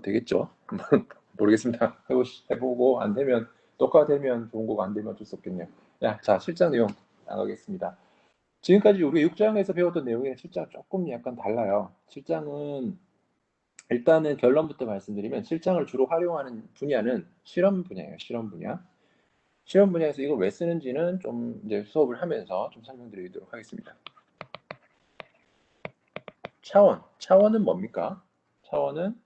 되겠죠. 모르겠습니다. 해보고 안 되면 녹화되면 좋은 거고 안 되면 어쩔 수 없겠네요. 자, 실장 내용 나가겠습니다. 지금까지 우리 6장에서 배웠던 내용이랑 7장 조금 약간 달라요. 7장은 일단은 결론부터 말씀드리면 7장을 주로 활용하는 분야는 실험 분야예요. 실험 분야. 실험 분야에서 이걸 왜 쓰는지는 좀 이제 수업을 하면서 좀 설명드리도록 하겠습니다. 차원은 뭡니까? 차원은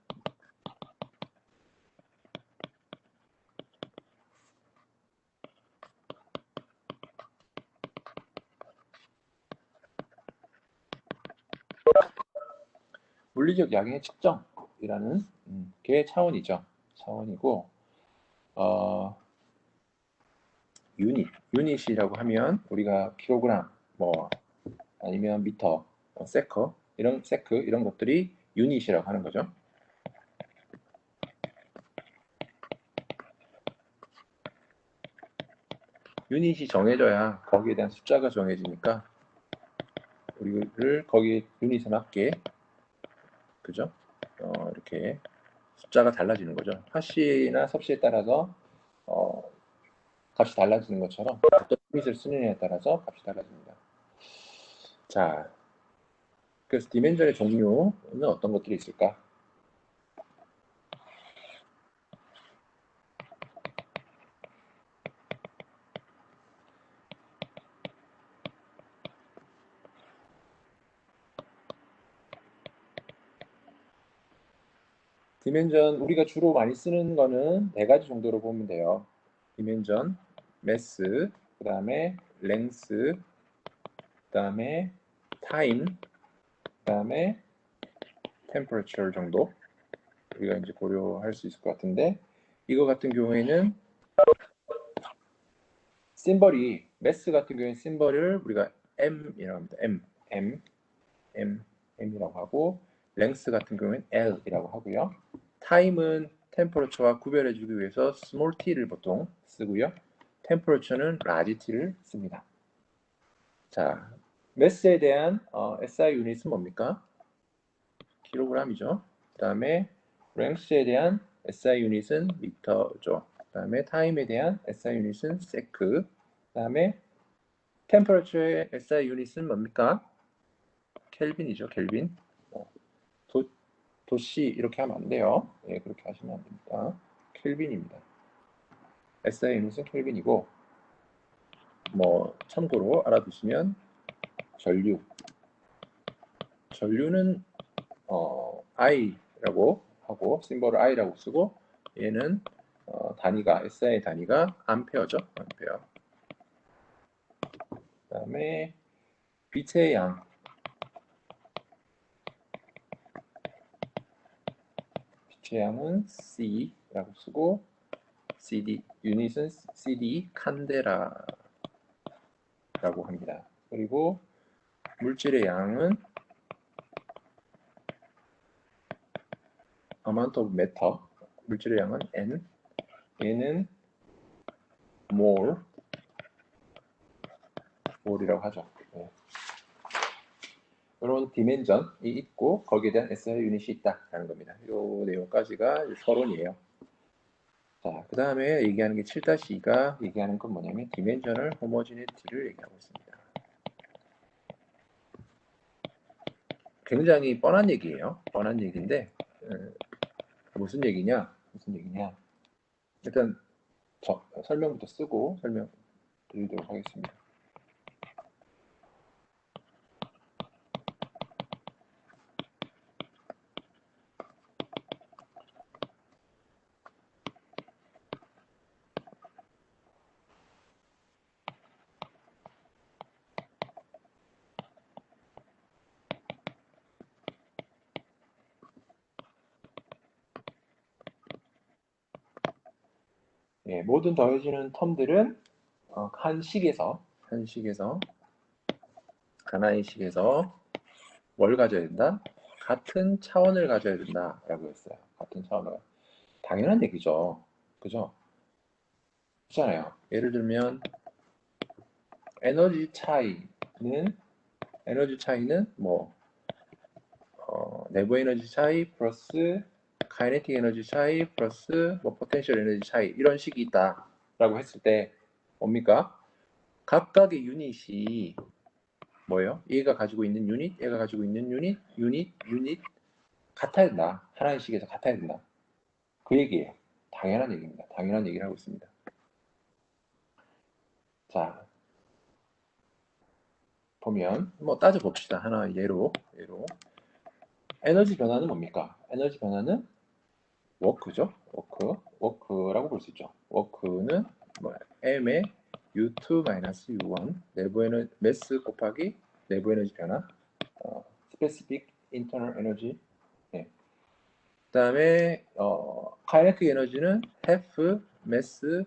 물리적 양의 측정이라는 게 차원이죠. 차원이고 유닛이라고 하면 우리가 킬로그램 뭐 아니면 미터, 세커 이런 것들이 유닛이라고 하는 거죠. 유닛이 정해져야 거기에 대한 숫자가 정해지니까 우리를 거기 유닛에 맞게 그죠? 이렇게 숫자가 달라지는 거죠. 화씨나 섭씨에 따라서 값이 달라지는 것처럼 어떤 유닛을 쓰느냐에 따라서 값이 달라집니다. 자, 그래서 디멘전의 종류는 어떤 것들이 있을까? 디멘전 우리가 주로 많이 쓰는 거는 네 가지 정도로 보면 돼요. 디멘전, 매스, 그 다음에 랭스, 그 다음에 타임, 그 다음에 템퍼레처 정도 우리가 이제 고려할 수 있을 것 같은데 이거 같은 경우에는 심벌이 매스 같은 경우에는 심벌을 우리가 M이라고 합니다. M이라고 하고 랭스 같은 경우에는 L이라고 하고요. 타임은 템퍼러처와 구별해주기 위해서 스몰 t를 보통 쓰고요. 템퍼러처는 라지 t를 씁니다. 자, 매스에 대한 SI 유닛은 뭡니까? 킬로그램이죠. 그 다음에 랭스에 대한 SI 유닛은 미터죠. 그 다음에 타임에 대한 SI 유닛은 세크. 그 다음에 템퍼러처의 SI 유닛은 뭡니까? 켈빈이죠. 켈빈. 도시 이렇게 하면 안 돼요. 예, 그렇게 하시면 안 됩니다. 켈빈입니다. SI 유닛은 켈빈이고 뭐 참고로 알아두시면 전류는 I라고 하고 심벌을 I라고 쓰고 얘는 단위가 SI 단위가 암페어죠. 암페어. 그 다음에 빛의 양 빛의 양은 C라고 쓰고 CD 유닛은 CD 칸데라라고 합니다. 그리고 물질의 양은 amount of matter 물질의 양은 N 얘는 mole이라고 하죠. 네. 이런 디멘전이 있고 거기에 대한 SI 유닛이 있다라는 겁니다. 이 내용까지가 서론이에요. 자, 그 다음에 얘기하는 게 7-2가 얘기하는 건 뭐냐면 디멘셔널 호모지니티를 얘기하고 있습니다. 굉장히 뻔한 얘기예요. 뻔한 얘기인데 무슨 얘기냐? 일단 설명부터 쓰고 설명 드리도록 하겠습니다. 예, 모든 더해지는 텀들은 한 식에서 하나의 식에서 뭘 가져야 된다? 같은 차원을 가져야 된다라고 했어요. 같은 차원을. 당연한 얘기죠. 그죠? 그렇잖아요. 예를 들면 에너지 차이는 뭐 내부 에너지 차이 플러스 카이네틱 에너지 차이 플러스 뭐 포텐셜 에너지 차이 이런 식이 있다라고 했을 때 뭡니까? 각각의 유닛이 뭐예요? 얘가 가지고 있는 유닛, 얘가 가지고 있는 유닛 같아야 된다. 하나의 식에서 같아야 된다. 그 얘기예요. 당연한 얘기입니다. 당연한 얘기를 하고 있습니다. 자, 보면 뭐 따져봅시다. 하나 예로 에너지 변화는 뭡니까? 에너지 변화는 워크죠. 워크라고 볼 수 있죠. 워크는 뭐 m의 U2 U1 내부 에너지 매스 곱하기 내부 에너지 변화 specific internal energy. 네. 그다음에 카이네틱 에너지는 half mass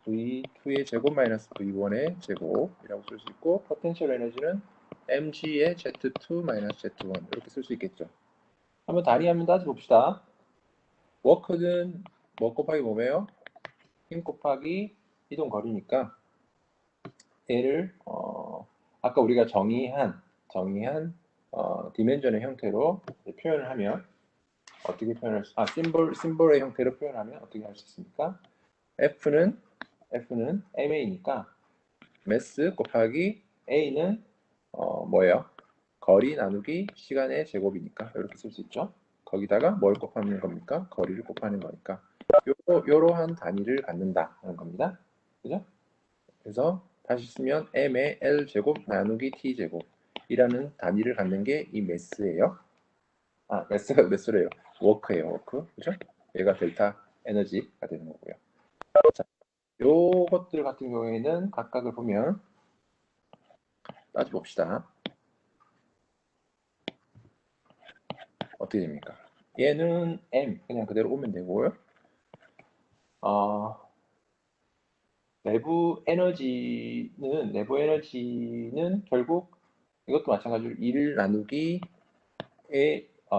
V2의 제곱 마이너스 V1의 제곱이라고 쓸 수 있고 포텐셜 에너지는 mg의 Z2 마이너스 Z1 이렇게 쓸 수 있겠죠. 한번 단위 한번 따져봅시다. 워크는 뭐 곱하기 뭐예요? 힘 곱하기 이동 거리니까 얘를 아까 우리가 정의한 디멘전의 형태로 표현을 하면 어떻게 표현할 수? 심볼의 형태로 표현하면 어떻게 할 수 있습니까? F는 MA니까 매스 곱하기 A는 뭐예요? 거리 나누기 시간의 제곱이니까 이렇게 쓸 수 있죠. 거기다가 뭘 곱하는 겁니까? 거리를 곱하는 거니까 요러한 단위를 갖는다는 겁니다. 그죠? 그래서 다시 쓰면 m의 L제곱 나누기 T제곱이라는 단위를 갖는 게 이 매스예요. 매스래요. 워크예요, 워크. 그죠? 얘가 델타 에너지가 되는 거고요. 자, 요것들 같은 경우에는 각각을 보면 따져봅시다. 어떻게 됩니까? 얘는 M 그냥 그대로 오면 되고요. 내부 에너지는 결국 이것도 마찬가지로 1 나누기의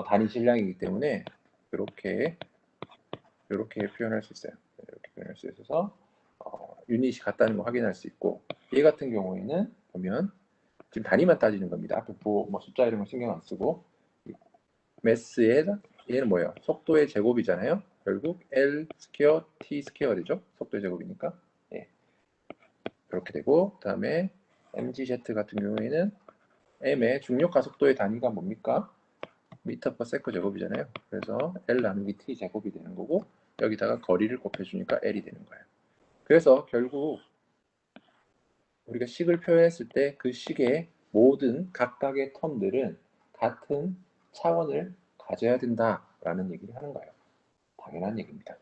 단위 질량이기 때문에 이렇게 표현할 수 있어요. 이렇게 표현할 수 있어서 유닛이 같다는 거 확인할 수 있고 얘 같은 경우에는 보면 지금 단위만 따지는 겁니다. 앞에 뭐 숫자 이런 거 신경 안 쓰고 매스에 얘는 뭐예요? 속도의 제곱이잖아요. 결국 L 스퀘어 T 스퀘어 되죠. 속도의 제곱이니까. 예. 이렇게 되고 그다음에 mgz 같은 경우에는 m의 중력 가속도의 단위가 뭡니까? 미터 퍼 세컨 제곱이잖아요. 그래서 L 나누기 T 제곱이 되는 거고 여기다가 거리를 곱해주니까 L이 되는 거예요. 그래서 결국 우리가 식을 표현했을 때 그 식의 모든 각각의 텀들은 같은 차원을 가져야 된다라는 얘기를 하는 거예요. 당연한 얘기입니다.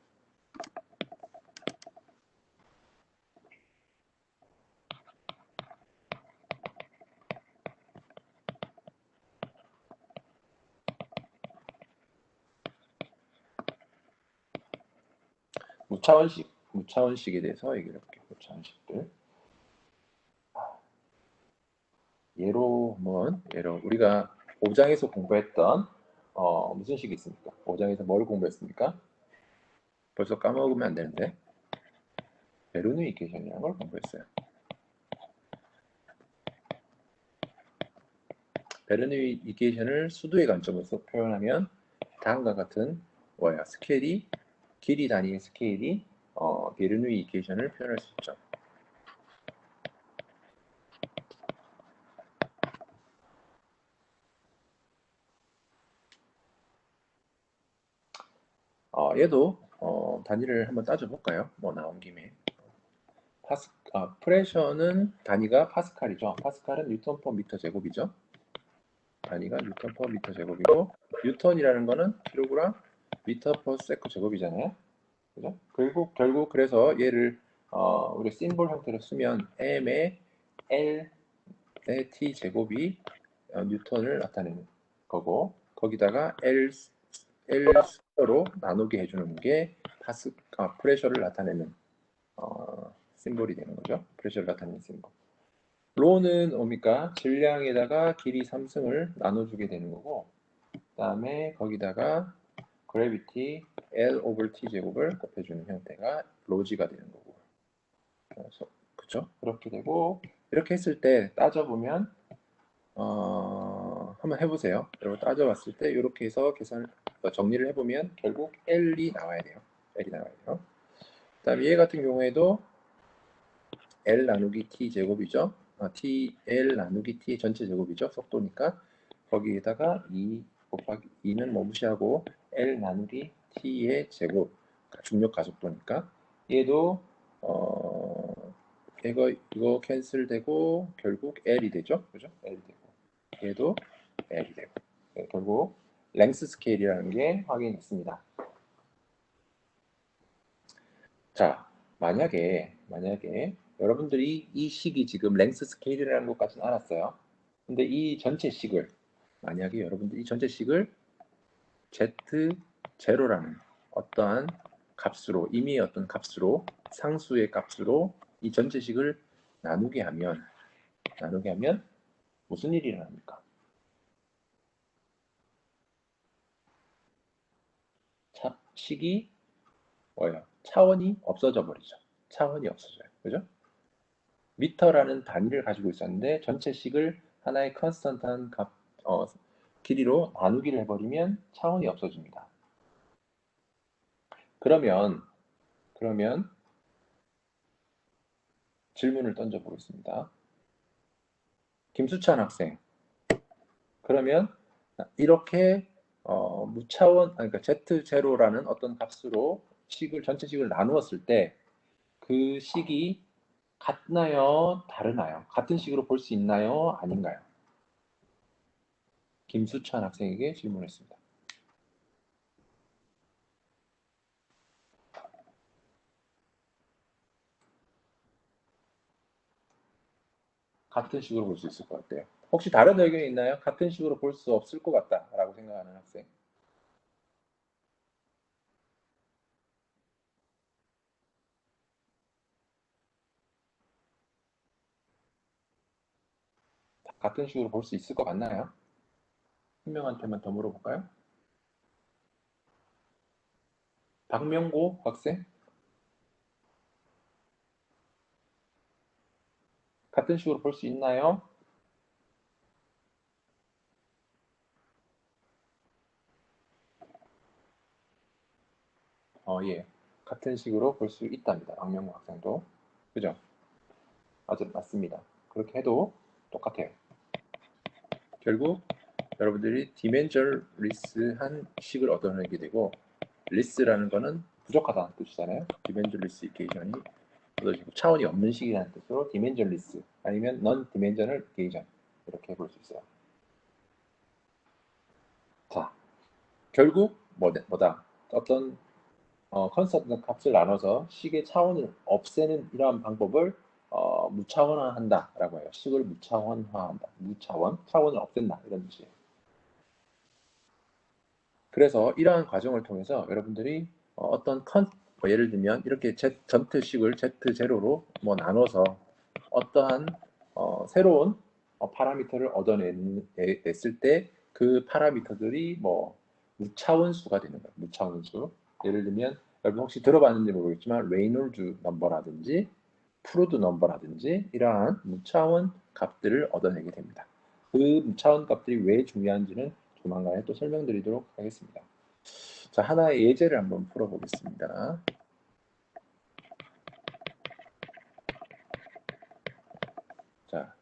무차원식에 대해서 얘기를 해볼게요. 무차원식들. 예로 우리가 5장에서 공부했던 무슨 식이 있습니까? 5장에서 뭘 공부했습니까? 벌써 까먹으면 안 되는데 베르누이 이퀘이션이라는 걸 공부했어요. 베르누이 이퀘이션을 수도의 관점에서 표현하면 다음과 같은 스케일이 길이 단위의 스케일이 베르누이 이퀘이션을 표현할 수 있죠. 얘도 단위를 한번 따져볼까요? 뭐 나온 김에 프레셔는 단위가 파스칼이죠. 파스칼은 뉴턴 퍼 미터 제곱이죠. 단위가 뉴턴 퍼 미터 제곱이고 뉴턴이라는 거는 킬로그램 미터 퍼 세컨 제곱이잖아요. 그죠? 결국 그래서 얘를 우리 심볼 형태로 쓰면 m의 L의 t 제곱이 뉴턴을 나타내는 거고 거기다가 L 스퀘어로 나누게 해주는 게 프레셔를 나타내는 심볼이 되는 거죠. 프레셔를 나타내는 심볼. 로는 뭡니까? 질량에다가 길이 3승을 나눠주게 되는 거고 그 다음에 거기다가 그래비티 L over T 제곱을 곱해주는 형태가 로지가 되는 거고 그래서 그쵸? 그렇게 되고 이렇게 했을 때 따져보면 한번 해보세요. 여러분 따져봤을 때 이렇게 해서 정리를 해보면 결국 L이 나와야 돼요. L이 나와야 돼요. 그 다음에 얘 같은 경우에도 L 나누기 T 제곱이죠. T, L 나누기 T 전체 제곱이죠. 속도니까 거기에다가 2 곱하기 2는 뭐 무시하고 L 나누기 T의 제곱 중력 가속도니까 얘도 이거 캔슬되고 결국 L이 되죠. 그죠? L이 되고 얘도 L이 되고 네, 결국 랭스 스케일이라는 게 확인됐습니다. 자, 만약에 여러분들이 이 식이 지금 랭스 스케일이라는 것까지는 알았어요. 근데 이 전체 식을 만약에 여러분들이 이 전체 식을 Z0라는 어떠한 값으로 이미 어떤 값으로 상수의 값으로 이 전체 식을 나누게 하면 무슨 일이 일어납니까? 식이 뭐예요? 차원이 없어져 버리죠. 차원이 없어져요. 그죠? 미터라는 단위를 가지고 있었는데 전체식을 하나의 컨스턴트한 길이로 나누기를 해버리면 차원이 없어집니다. 그러면 질문을 던져보겠습니다. 김수찬 학생, 그러면 이렇게 무차원, 그러니까 Z0라는 어떤 값으로 전체식을 나누었을 때 그 식이 같나요? 다르나요? 같은 식으로 볼 수 있나요? 아닌가요? 김수찬 학생에게 질문했습니다. 같은 식으로 볼 수 있을 것 같아요. 혹시 다른 의견이 있나요? 같은 식으로 볼 수 없을 것 같다라고 생각하는 학생. 같은 식으로 볼 수 있을 것 같나요? 한 명한테만 더 물어볼까요? 박명고 학생? 같은 식으로 볼 수 있나요? 예. 같은 식으로 볼 수 있답니다. 박명고 학생도. 그죠? 맞습니다. 그렇게 해도 똑같아요. 결국 여러분들이 디멘전리스한 식을 얻어내게 되고 리스라는 거는 부족하다는 뜻이잖아요. 디멘전리스 이케이션이 얻어지고 차원이 없는 식이라는 뜻으로 디멘전리스 아니면 넌 디멘전을 이케이션 이렇게 볼 수 있어요. 자, 결국 뭐다? 어떤 컨스턴트 값을 나눠서 식의 차원을 없애는 이러한 방법을 무차원화한다라고 해요. 식을 무차원화한다. 차원을 없앤다 이런 뜻이에요. 그래서 이러한 과정을 통해서 여러분들이 어떤 예를 들면 이렇게 전트식을 Z0로 나눠서 어떠한 새로운 파라미터를 얻어냈을 때 그 파라미터들이 무차원수가 되는 거예요. 무차원수. 예를 들면 여러분 혹시 들어봤는지 모르겠지만 레이놀즈 넘버라든지 프루드 넘버라든지 이러한 무차원 값들을 얻어내게 됩니다. 그 무차원 값들이 왜 중요한지는 조만간에 또 설명드리도록 하겠습니다. 자, 하나의 예제를 한번 풀어보겠습니다. 자,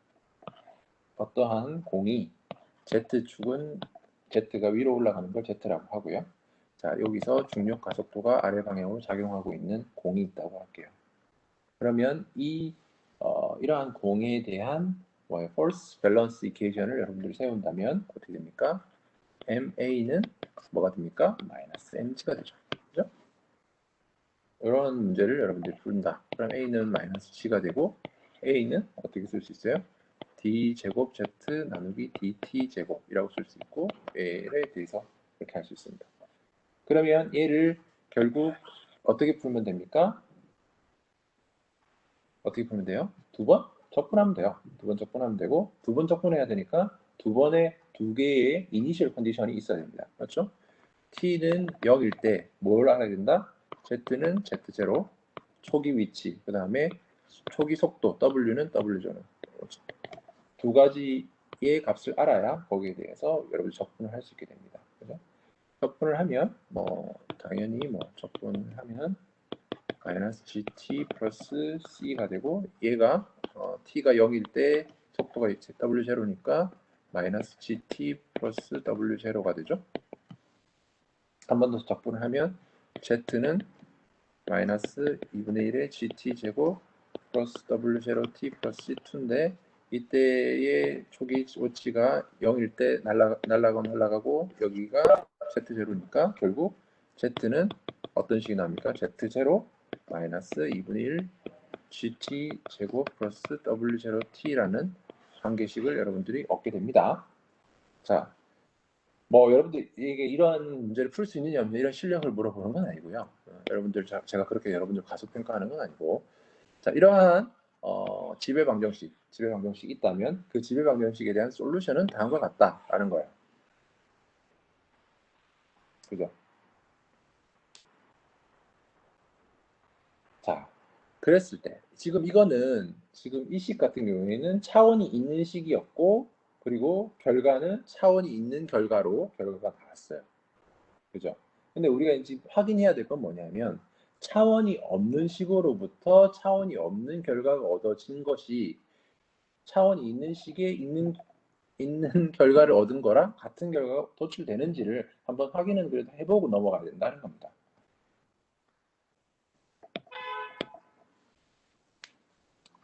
어떠한 공이 Z축은 Z가 위로 올라가는 걸 Z라고 하고요. 자, 여기서 중력 가속도가 아래 방향으로 작용하고 있는 공이 있다고 할게요. 그러면 이러한 공에 대한 force balance equation을 여러분들이 세운다면 어떻게 됩니까? MA는 뭐가 됩니까? 마이너스 mg가 되죠. 그죠? 이런 문제를 여러분들이 푼다. 그럼 A는 마이너스 G가 되고 A는 어떻게 쓸 수 있어요? D제곱 Z 나누기 DT제곱이라고 쓸 수 있고 A에 대해서 이렇게 할 수 있습니다. 그러면 얘를 결국 어떻게 풀면 됩니까? 어떻게 풀면 돼요? 두 번 적분하면 돼요. 두 번 적분하면 되고 두 번 적분해야 되니까 두 개의 이니셜 컨디션이 있어야 됩니다. 그렇죠? T는 0일 때 뭘 알아야 된다? Z는 Z0, 초기 위치, 그 다음에 초기 속도, W는 W0. 두 가지 얘의 값을 알아야 거기에 대해서 여러분 적분을 할 수 있게 됩니다. 그죠? 적분을 하면 뭐 당연히 뭐 적분을 하면 마이너스 gt 플러스 c가 되고 얘가 t가 0일 때 속도가 w0니까 마이너스 gt 플러스 w0가 되죠. 한 번 더 적분을 하면 z는 마이너스 2분의 1의 gt 제곱 플러스 w0t 플러스 c2인데 이때의 초기 오치가 0일 때 날아가고 여기가 z0니까 결국 z는 어떤 식이 나옵니까? z0 마이너스 2분의 1 gt 제곱 플러스 w0t라는 관계식을 여러분들이 얻게 됩니다. 자, 뭐 여러분들 이게 이런 문제를 풀 수 있느냐 없느냐 이런 실력을 물어보는 건 아니고요. 여러분들 제가 그렇게 여러분들 가속평가하는 건 아니고, 자 이러한 지배 방정식 있다면 그 지배 방정식에 대한 솔루션은 다음과 같다라는 거예요. 그죠? 자, 그랬을 때 지금 이거는 지금 이 식 같은 경우에는 차원이 있는 식이었고 그리고 결과는 차원이 있는 결과가 나왔어요. 그죠? 근데 우리가 이제 확인해야 될 건 뭐냐면 차원이 없는 식으로부터 차원이 없는 결과가 얻어진 것이 차원이 있는 식에 있는 결과를 얻은 거랑 같은 결과가 도출되는지를 한번 확인은 그래도 해보고 넘어가야 된다는 겁니다.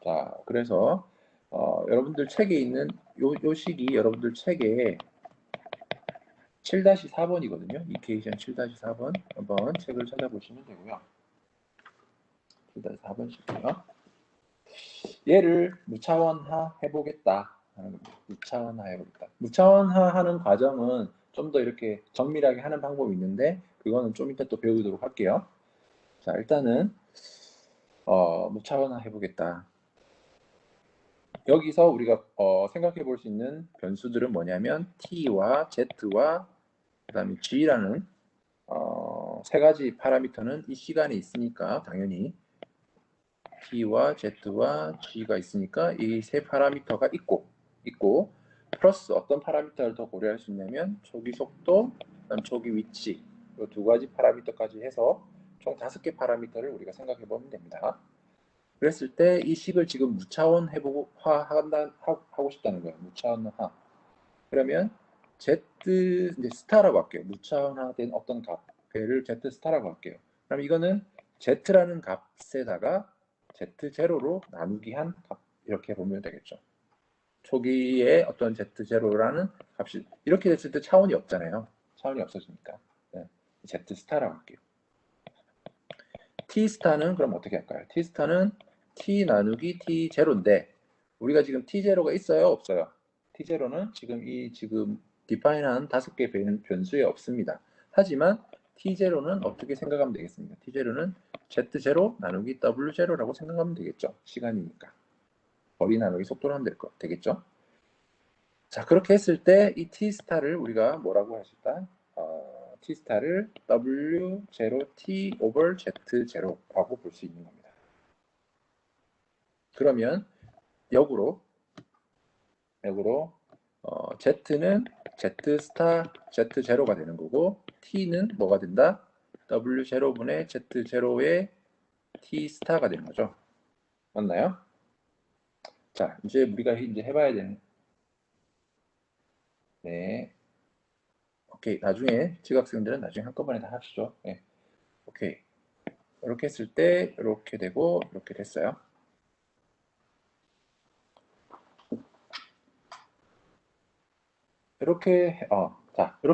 자, 그래서 여러분들 책에 있는 요 식이 여러분들 책에 7-4번이거든요. 이케이션 7-4번 한번 책을 찾아보시면 되고요. 7-4번씩이요. 얘를 무차원화 해보겠다 하는 겁니다. 무차원화 해보겠다. 무차원화 하는 과정은 좀 더 이렇게 정밀하게 하는 방법이 있는데 그거는 좀 이따 또 배우도록 할게요. 자, 일단은 무차원화 해보겠다. 여기서 우리가 생각해 볼 수 있는 변수들은 뭐냐면 t와 z와 그 다음에 g라는 세 가지 파라미터는 이 시간에 있으니까 당연히 t와 z와 g가 있으니까 이 세 파라미터가 있고 플러스 어떤 파라미터를 더 고려할 수 있냐면 초기 속도, 그다음 초기 위치 이 두 가지 파라미터까지 해서 총 5개 파라미터를 우리가 생각해 보면 됩니다. 그랬을 때 이 식을 지금 무차원 하고 싶다는 거예요. 무차원화. 그러면 z 이제 스타라고 할게요. 무차원화된 어떤 값, 배를 z 스타라고 할게요. 그럼 이거는 z라는 값에다가 z0로 나누기 한 값, 이렇게 보면 되겠죠. 초기에 어떤 z0라는 값이 이렇게 됐을 때 차원이 없잖아요. 차원이 없어지니까 네. z 스타라고 할게요. t 스타는 그럼 어떻게 할까요? t 스타는 t 나누기 t0인데 우리가 지금 t0가 있어요, 없어요? t0는 지금 디파인한 5개 변수에 없습니다. 하지만 t0는 어떻게 생각하면 되겠습니까? t0는 z0 나누기 w0라고 생각하면 되겠죠. 시간이니까. 거리 나누기 속도로 하면 되겠죠. 자, 그렇게 했을 때 이 t 스타를 우리가 뭐라고 할 수 있다? t 스타를 w0t over z0라고 볼 수 있는 겁니다. 그러면 역으로 z는 z 스타 z0가 되는 거고 t는 뭐가 된다? w0분의 z0의 t 스타가 되는 거죠. 맞나요? 자, 이제 우리가 이제 해봐야 되는 네. 오케이. 나중에 지각생들은 나중에 한꺼번에 다 하시죠. 네. 오케이. 이렇게 했을 때 이렇게 되고 이렇게 됐어요. 이렇게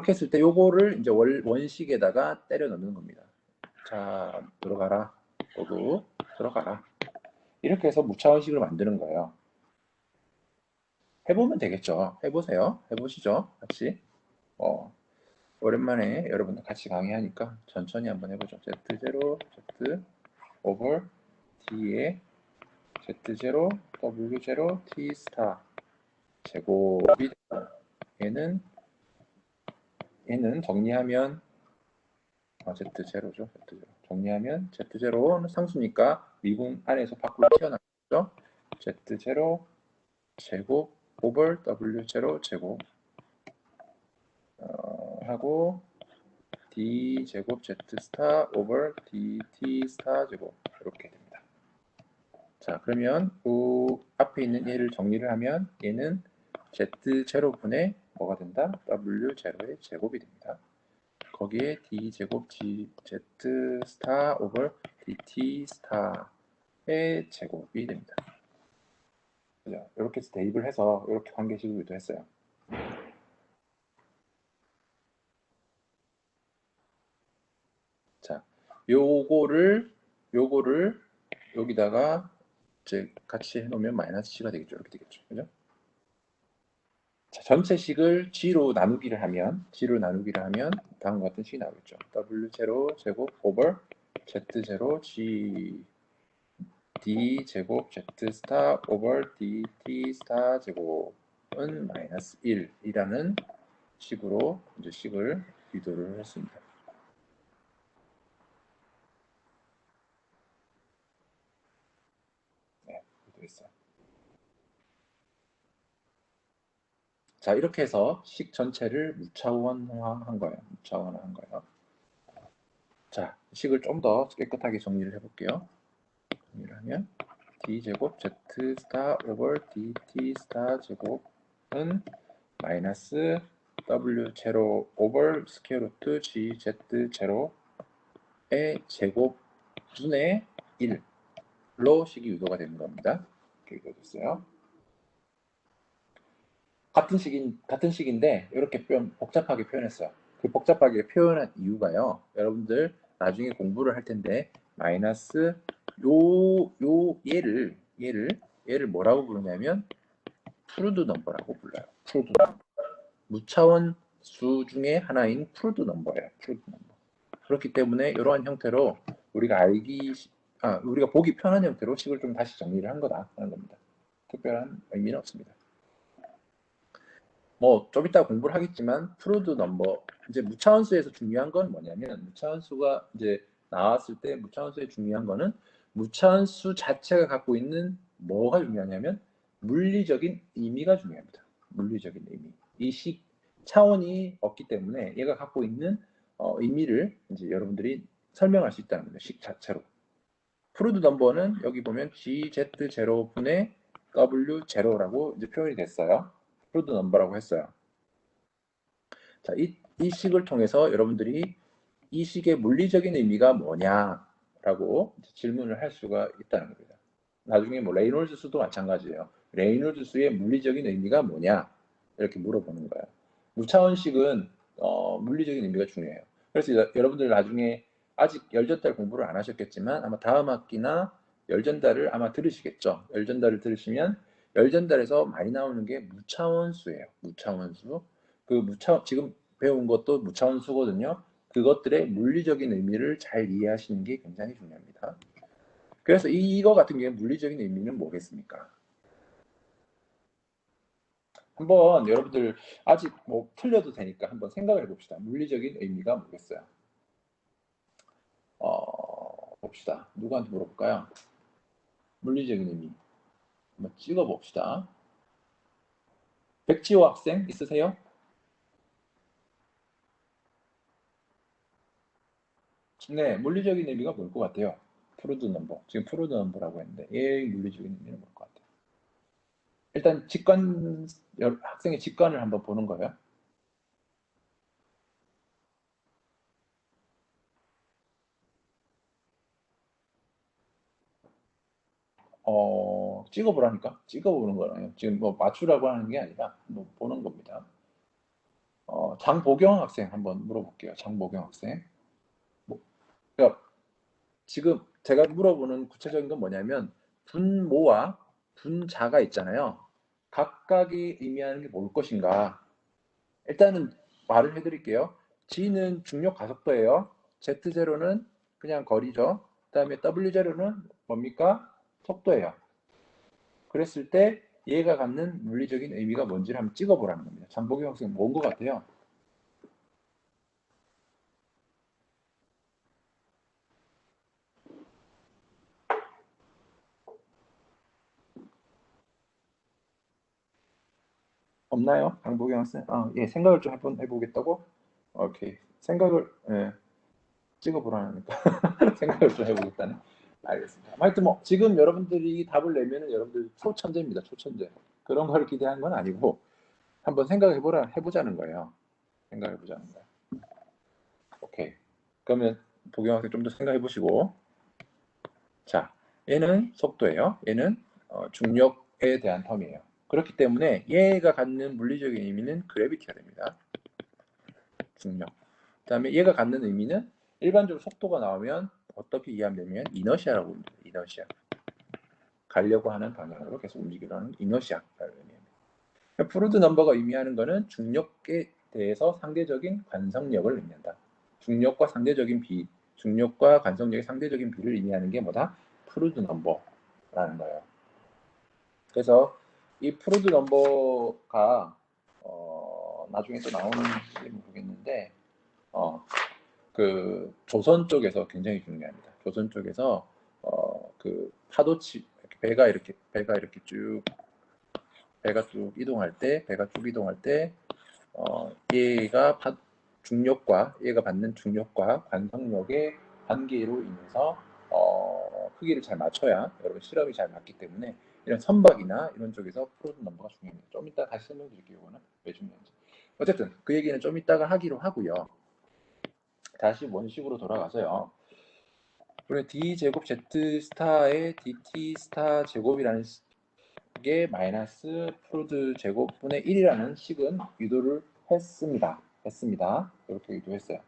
했을 때 요거를 이제 원식에다가 때려 넣는 겁니다. 자, 들어가라. 너도 들어가라. 이렇게 해서 무차원식을 만드는 거예요. 해보면 되겠죠. 해보세요. 해보시죠. 같이. 오랜만에 여러분들 같이 강의하니까 천천히 한번 해보죠. Z0, Z over T에 Z0, W0, T 스타 제곱이 얘는 정리하면 Z0죠. Z0. 정리하면 Z0는 상수니까 미분 안에서 밖으로 튀어나오죠. Z0 제곱 over W0 제곱 하고 D 제곱 Z 스타 over DT 스타 제곱 이렇게 됩니다. 자, 그러면 그 앞에 있는 얘를 정리를 하면 얘는 Z0분의 뭐가 된다? W0의 제곱이 됩니다. 거기에 D 제곱 Z 스타 over DT 스타의 제곱이 됩니다. 그죠? 이렇게 해서 대입을 해서 이렇게 관계식을 유도했어요. 자, 요거를 여기다가 이제 같이 해놓으면 마이너스 C가 되겠죠. 이렇게 되겠죠. 그죠? 자, 전체 식을 G로 나누기를 하면 다음과 같은 식이 나오겠죠. W0 제곱 over Z0 G D 제곱 Z 스타 over DT 스타 제곱은 마이너스 1이라는 식으로 이제 식을 유도를 했습니다. 네, 유도했어요. 자, 이렇게 해서 식 전체를 무차원화한 거예요. 무차원화한 거예요. 자, 식을 좀 더 깨끗하게 정리를 해볼게요. 정리를 하면 D제곱 Z 스타 over DT 스타 제곱은 마이너스 W0 over 스퀘어 루트 GZ0의 제곱분의 1로 식이 유도가 되는 겁니다. 이렇게 유도됐어요. 같은 식인데 이렇게 복잡하게 표현했어요. 그 복잡하게 표현한 이유가요. 여러분들 나중에 공부를 할 텐데 마이너스 얘를 뭐라고 부르냐면 푸르드 넘버라고 불러요. 푸르드 넘버. 무차원 수 중에 하나인 푸르드 넘버예요. 푸르드 넘버. 그렇기 때문에 이러한 형태로 우리가 보기 편한 형태로 식을 좀 다시 정리를 한 거다 하는 겁니다. 특별한 의미는 없습니다. 뭐 좀 이따 공부를 하겠지만 푸르드 넘버 이제 무차원수에서 중요한 건 뭐냐면 무차원수가 이제 나왔을 때 무차원수의 중요한 거는 무차원수 자체가 갖고 있는 뭐가 중요하냐면 물리적인 의미가 중요합니다. 물리적인 의미. 이 식 차원이 없기 때문에 얘가 갖고 있는 의미를 이제 여러분들이 설명할 수 있다는 거죠. 식 자체로. 푸르드 넘버는 여기 보면 GZ0분의 W0라고 이제 표현이 됐어요. 푸르드 넘버라고 했어요. 자, 이 식을 통해서 여러분들이 이 식의 물리적인 의미가 뭐냐라고 질문을 할 수가 있다는 겁니다. 나중에 뭐 레이놀즈 수도 마찬가지예요. 레이놀즈 수의 물리적인 의미가 뭐냐 이렇게 물어보는 거예요. 무차원식은 물리적인 의미가 중요해요. 그래서 여러분들 나중에 아직 열전달 공부를 안 하셨겠지만 아마 다음 학기나 열전달을 아마 들으시겠죠. 열전달을 들으시면 열전달에서 많이 나오는 게 무차원수예요. 무차원수. 지금 배운 것도 무차원수거든요. 그것들의 물리적인 의미를 잘 이해하시는 게 굉장히 중요합니다. 그래서 이거 같은 경우에 물리적인 의미는 뭐겠습니까? 한번 여러분들 아직 뭐 틀려도 되니까 한번 생각을 해봅시다. 물리적인 의미가 뭐겠어요? 봅시다. 누구한테 물어볼까요? 물리적인 의미. 한번 찍어봅시다. 백지호 학생 있으세요? 네, 물리적인 의미가 뭘 것 같아요? 푸르드 넘버. 지금 푸르드 넘버라고 했는데 얘의 물리적인 의미는 뭘 것 같아요? 일단 학생의 직관을 한번 보는 거예요. 찍어보라니까? 찍어보는 거예요. 지금 뭐 맞추라고 하는 게 아니라 뭐 보는 겁니다. 장보경 학생 한번 물어볼게요. 장보경 학생. 뭐, 그러니까 지금 제가 물어보는 구체적인 건 뭐냐면 분모와 분자가 있잖아요. 각각이 의미하는 게 뭘 것인가? 일단은 말을 해드릴게요. G는 중력 가속도예요. Z0는 그냥 거리죠. 그다음에 W0는 뭡니까? 속도예요. 그랬을 때 얘가 갖는 물리적인 의미가 뭔지를 한번 찍어보라는 겁니다. 장보경 학생 뭔 것 같아요? 없나요? 강보경 학생? 예, 생각을 좀 해보겠다고? 오케이. 생각을, 예, 찍어보라니까. 생각을 좀 해보겠다네. 알겠습니다. 하여튼 뭐, 지금 여러분들이 답을 내면은 여러분들 초천재입니다. 초천재. 그런 걸 기대한 건 아니고, 한번 해보자는 거예요. 생각해보자는 거예요. 오케이. 그러면 보경 학생 좀 더 생각해보시고, 자, 얘는 속도예요. 얘는 중력에 대한 텀이에요. 그렇기 때문에 얘가 갖는 물리적인 의미는 그래비티가 됩니다. 중력. 그 다음에 얘가 갖는 의미는 일반적으로 속도가 나오면 어떻게 이해하면 되냐면 이너시아라고 합니다. 이너시아. 가려고 하는 방향으로 계속 움직이려는 이너시아라는 의미입니다. 프루드 넘버가 의미하는 것은 중력에 대해서 상대적인 관성력을 의미한다. 중력과 관성력의 상대적인 비를 의미하는 게 뭐다? 프루드 넘버라는 거예요. 그래서 이 프루드 넘버가 나중에 또 나오는지 모르겠는데 그 조선 쪽에서 굉장히 중요합니다. 조선 쪽에서 그 파도치 배가 이렇게 쭉 이동할 때 얘가 얘가 받는 중력과 관성력의 관계로 인해서 크기를 잘 맞춰야 여러분 실험이 잘 맞기 때문에 이런 선박이나 이런 쪽에서 프로드 넘버가 중요합니다. 좀 이따 다시 설명드릴게요. 이거는 왜 중요한지. 어쨌든 그 얘기는 좀 이따가 하기로 하고요. 다시 원식으로 돌아가서요. 우리 d 제곱 z 스타의 dt 스타 제곱이라는 게 마이너스 프로드 제곱분의 1이라는 식은 유도를 했습니다. 이렇게 유도했어요.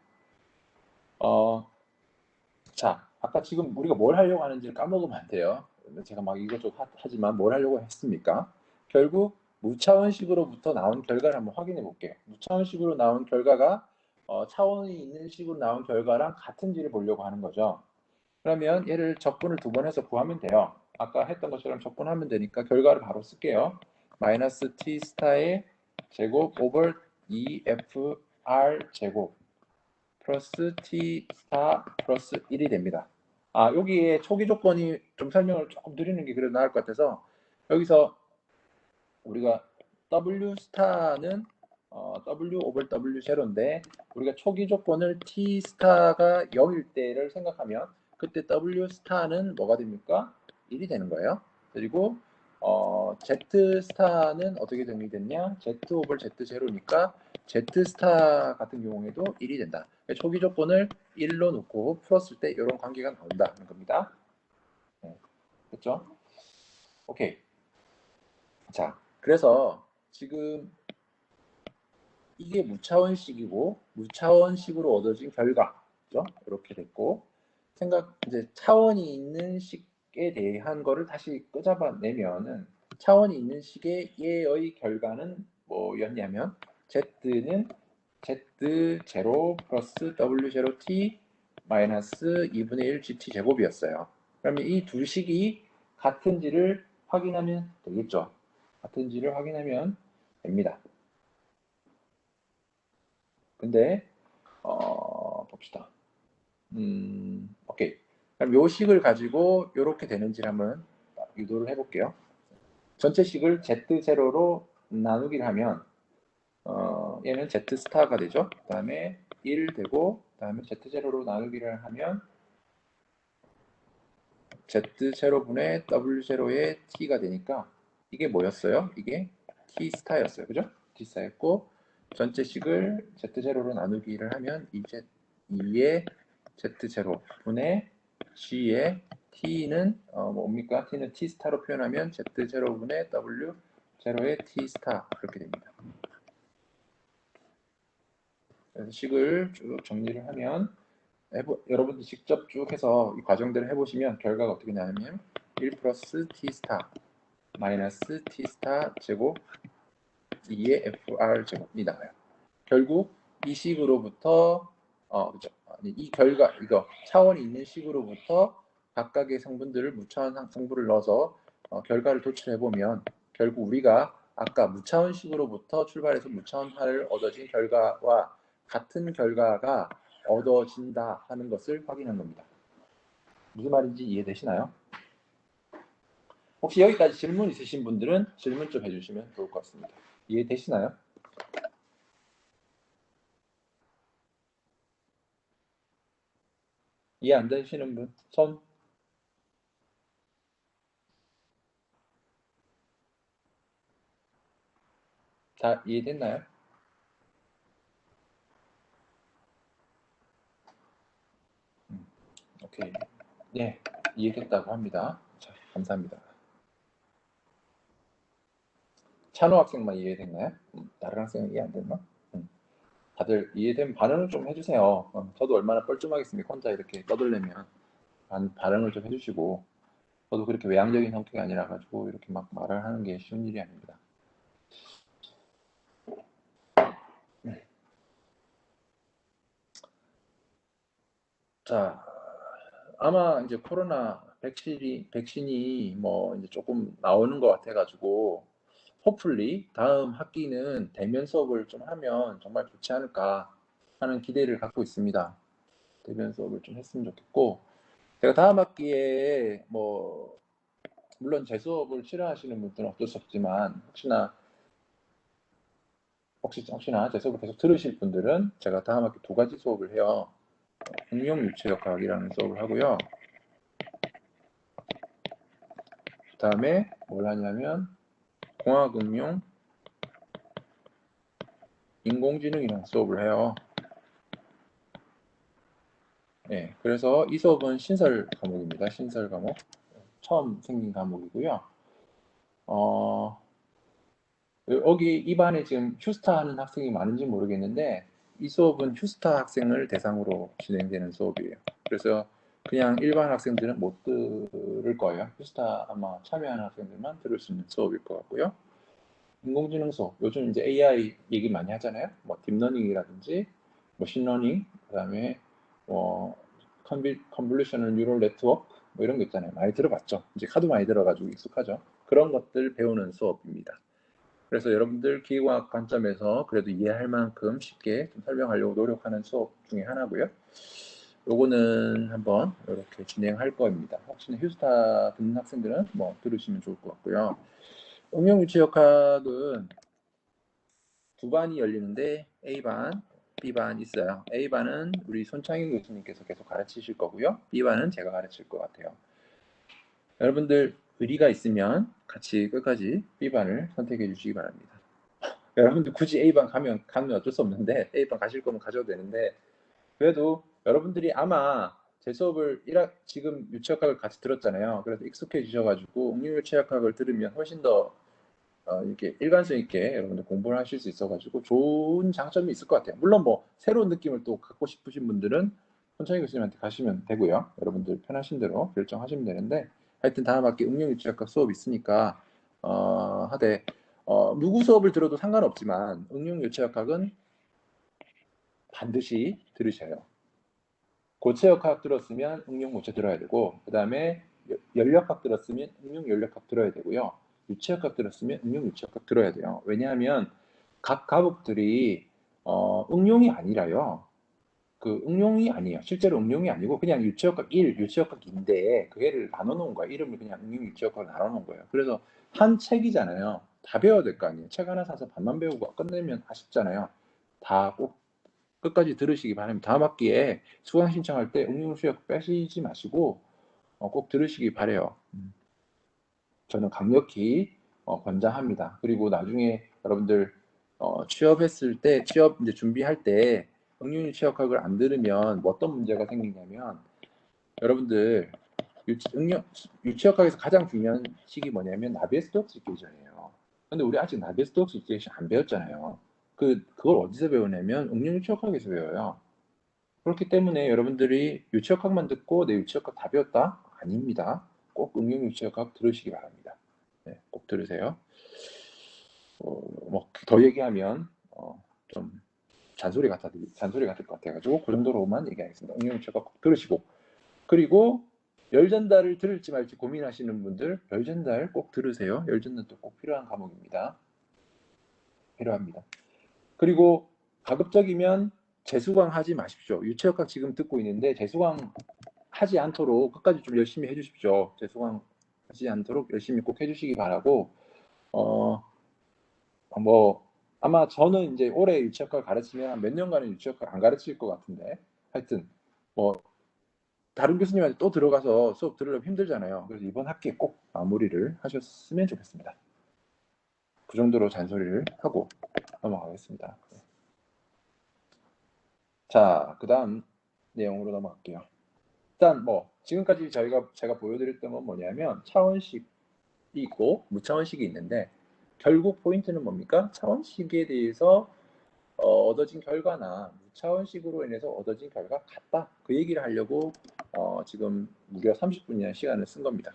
자, 아까 지금 우리가 뭘 하려고 하는지를 까먹으면 안 돼요. 제가 막 이것저것 하지만 뭘 하려고 했습니까? 결국 무차원식으로부터 나온 결과를 한번 확인해 볼게요. 무차원식으로 나온 결과가 차원이 있는 식으로 나온 결과랑 같은지를 보려고 하는 거죠. 그러면 얘를 적분을 2번 해서 구하면 돼요. 아까 했던 것처럼 적분하면 되니까 결과를 바로 쓸게요. 마이너스 t 스타의 제곱 오버 2fr 제곱 플러스 t 스타 플러스 1이 됩니다. 여기에 초기 조건이 좀 설명을 조금 드리는 게 그래도 나을 것 같아서 여기서 우리가 w 스타는 w 오버 w 제로인데 우리가 초기 조건을 t 스타가 0일 때를 생각하면 그때 w 스타는 뭐가 됩니까? 1이 되는 거예요. 그리고 z 스타는 어떻게 정리됐냐? z 오버 z 제로니까 z 스타 같은 경우에도 1이 된다. 초기 조건을 1로 놓고 풀었을 때 이런 관계가 나온다는 겁니다. 네. 됐죠? 오케이. 자, 그래서 지금 이게 무차원식이고 무차원식으로 얻어진 결과죠. 이렇게 됐고 이제 차원이 있는 식에 대한 거를 다시 끄잡아내면은 차원이 있는 식의 얘의 결과는 뭐였냐면 z는 z0 플러스 w0t 마이너스 2분의 1 gt 제곱이었어요. 그러면 이 두 식이 같은지를 확인하면 되겠죠. 같은지를 확인하면 됩니다. 근데 봅시다. 오케이. 그럼 요 식을 가지고 이렇게 되는지를 한번 유도를 해볼게요. 전체 식을 z0로 나누기를 하면 얘는 z 스타가 되죠. 그 다음에 1 되고 그 다음에 z0로 나누기를 하면 z0분의 w0의 t가 되니까 이게 뭐였어요? 이게 t 스타였어요. 그죠? t 스타였고 전체 식을 z0로 나누기를 하면 2의 z0 분의 g의 t는 뭡니까? t는 t 스타로 표현하면 z0 분의 w0의 t 스타 그렇게 됩니다. 그래서 식을 쭉 정리를 하면 여러분들 직접 쭉 해서 이 과정들을 해보시면 결과가 어떻게 나냐면 1 플러스 t 스타 마이너스 t 스타 제곱 2의 fr 제곱이 나와요. 결국 이 식으로부터 그죠? 이 결과 이거 차원이 있는 식으로부터 각각의 성분들을 무차원 성분을 넣어서 결과를 도출해 보면 결국 우리가 아까 무차원식으로부터 출발해서 무차원화를 얻어진 결과와 같은 결과가 얻어진다 하는 것을 확인한 겁니다. 무슨 말인지 이해되시나요? 혹시 여기까지 질문 있으신 분들은 질문 좀 해주시면 좋을 것 같습니다. 이해되시나요? 이해 안 되시는 분? 손? 다 이해됐나요? 오케이. 네, 이해됐다고 합니다. 자, 감사합니다. 찬호 학생만 이해됐나요? 다른 학생은 이해 안 됐나? 다들 이해되면 반응을 좀 해주세요. 저도 얼마나 뻘쭘하겠습니까? 혼자 이렇게 떠들려면 반응을 좀 해주시고, 저도 그렇게 외향적인 성격이 아니라 가지고 이렇게 막 말을 하는 게 쉬운 일이 아닙니다. 자, 아마 이제 코로나 백신이 뭐 이제 조금 나오는 것 같아가지고, 호플리 다음 학기는 대면 수업을 좀 하면 정말 좋지 않을까 하는 기대를 갖고 있습니다. 대면 수업을 좀 했으면 좋겠고, 제가 다음 학기에 뭐 물론 제 수업을 싫어하시는 분들은 어쩔 수 없지만 혹시나 제 수업을 계속 들으실 분들은 제가 다음 학기 두 가지 수업을 해요. 응용 유체역학이라는 수업을 하고요. 그 다음에 뭘 하냐면 공학응용 인공지능이라는 수업을 해요. 네, 그래서 이 수업은 신설 과목입니다. 신설 과목. 처음 생긴 과목이고요. 여기 이 반에 지금 휴스타 하는 학생이 많은지 모르겠는데 이 수업은 휴스타 학생을 대상으로 진행되는 수업이에요. 그래서 그냥 일반 학생들은 못 들을 거예요. 휴스타 아마 참여하는 학생들만 들을 수 있는 수업일 것 같고요. 인공지능 수업, 요즘 이제 AI 얘기 많이 하잖아요. 뭐 딥러닝이라든지 머신러닝, 그다음에 뭐 컨볼루셔널 뉴럴 네트워크 뭐 이런 거 있잖아요. 많이 들어봤죠. 이제 하도 많이 들어가지고 익숙하죠. 그런 것들 배우는 수업입니다. 그래서 여러분들 기계과학 관점에서 그래도 이해할 만큼 쉽게 좀 설명하려고 노력하는 수업 중에 하나고요. 요거는 한번 이렇게 진행할 겁니다. 혹시나 휴스타 듣는 학생들은 뭐 들으시면 좋을 것 같고요. 응용유치역학은 두 반이 열리는데 A반, B반 있어요. A반은 우리 손창인 교수님께서 계속 가르치실 거고요. B반은 제가 가르칠 것 같아요. 여러분들 의리가 있으면 같이 끝까지 B반을 선택해 주시기 바랍니다. 여러분들 굳이 A반 가면 어쩔 수 없는데 A반 가실 거면 가셔도 되는데 그래도 여러분들이 아마 제 수업을 지금 유체역학을 같이 들었잖아요. 그래서 익숙해지셔가지고 응용유체역학을 들으면 훨씬 더 이렇게 일관성 있게 여러분들 공부를 하실 수 있어가지고 좋은 장점이 있을 것 같아요. 물론 뭐 새로운 느낌을 또 갖고 싶으신 분들은 천천히 교수님한테 가시면 되고요. 여러분들 편하신 대로 결정하시면 되는데 하여튼 다음 학기 응용유체역학 수업 있으니까 하되 누구 수업을 들어도 상관없지만 응용유체역학은 반드시 들으셔요. 고체역학 들었으면 응용고체 들어야 되고 그 다음에 연력학 들었으면 응용연력학 들어야 되고요. 유체역학 들었으면 응용유체역학 들어야 돼요. 왜냐하면 각 과목들이 응용이 아니라요. 그 응용이 아니에요. 실제로 응용이 아니고 그냥 유체역학 1, 유체역학 2인데 그 애를 나눠놓은 거예요. 이름을 그냥 응용 유체역학을 나눠놓은 거예요. 그래서 한 책이잖아요. 다 배워야 될 거 아니에요. 책 하나 사서 반만 배우고 끝내면 아쉽잖아요. 다 꼭 끝까지 들으시기 바랍니다. 다음 학기에 수강 신청할 때 응용수역 빼시지 마시고 꼭 들으시기 바래요. 저는 강력히 권장합니다. 그리고 나중에 여러분들 취업했을 때 취업 이제 준비할 때 응용 취역학을 안 들으면 뭐 어떤 문제가 생기냐면 여러분들 유치역학에서 가장 중요한 식이 뭐냐면 나비에스톡스 이퀘이션이에요. 근데 우리 아직 나비에스톡스 이퀘이션 안 배웠잖아요. 그걸 어디서 배우냐면 응용 유치역학에서 배워요. 그렇기 때문에 여러분들이 유치역학만 듣고 내 유치역학 다 배웠다? 아닙니다. 꼭 응용 유치역학 들으시기 바랍니다. 네, 꼭 들으세요. 뭐 더 얘기하면 좀 잔소리 같을 것 같아가지고 그 정도로만 얘기하겠습니다. 응용 유치역학 꼭 들으시고 그리고 열전달을 들을지 말지 고민하시는 분들 열전달 꼭 들으세요. 열전달도 꼭 필요한 과목입니다. 필요합니다. 그리고 가급적이면 재수강 하지 마십시오. 유체역학 지금 듣고 있는데 재수강 하지 않도록 끝까지 좀 열심히 해주십시오. 재수강 하지 않도록 열심히 꼭 해주시기 바라고 뭐 아마 저는 이제 올해 유치학과를 가르치면 몇 년간은 유치학과를 안 가르칠 것 같은데 하여튼 뭐 다른 교수님한테 또 들어가서 수업 들으려면 힘들잖아요. 그래서 이번 학기에 꼭 마무리를 하셨으면 좋겠습니다. 그 정도로 잔소리를 하고 넘어가겠습니다. 자, 그 다음 내용으로 넘어갈게요. 일단 뭐 지금까지 제가 보여드렸던 건 뭐냐면 차원식이 있고 무차원식이 있는데 결국 포인트는 뭡니까? 차원식에 대해서 얻어진 결과나 무차원식으로 인해서 얻어진 결과 같다. 그 얘기를 하려고 지금 무려 30분이나 시간을 쓴 겁니다.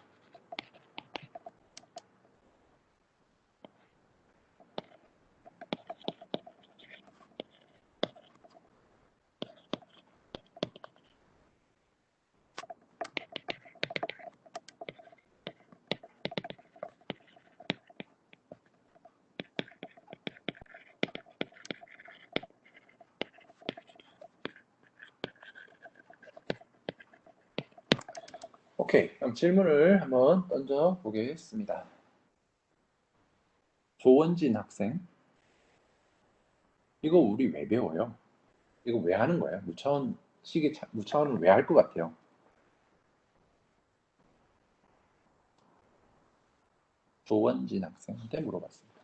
오케이, 그럼 질문을 한번 던져 보겠습니다. 조원진 학생, 이거 우리 왜 배워요? 이거 왜 하는 거예요? 무차원은 왜 할 것 같아요? 조원진 학생한테 물어봤습니다.